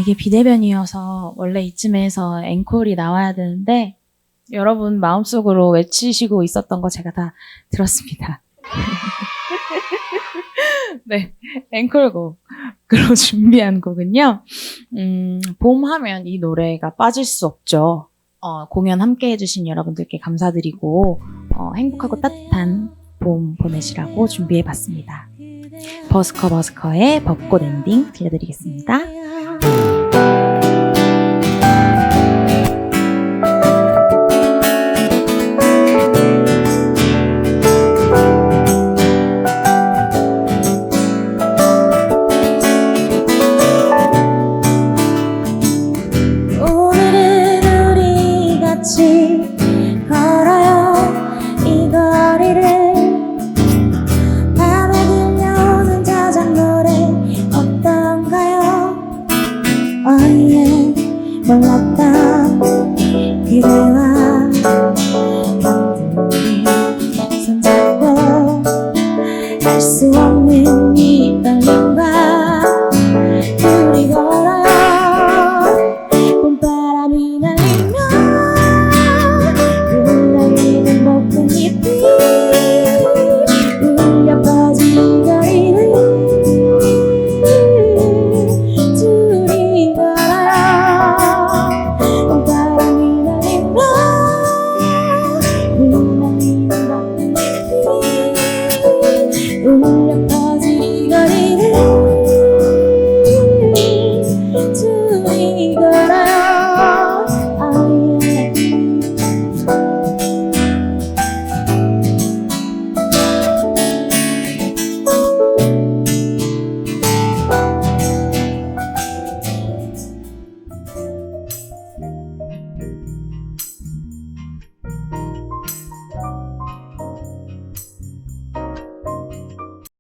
이게 비대면이어서 원래 이쯤에서 앵콜이 나와야 되는데 여러분 마음속으로 외치시고 있었던 거 제가 다 들었습니다. 네, 앵콜곡으로 준비한 곡은요. 봄 하면 이 노래가 빠질 수 없죠. 공연 함께 해주신 여러분들께 감사드리고 행복하고 따뜻한 봄 보내시라고 준비해봤습니다. 버스커의 벚꽃 엔딩 들려드리겠습니다. 수 없는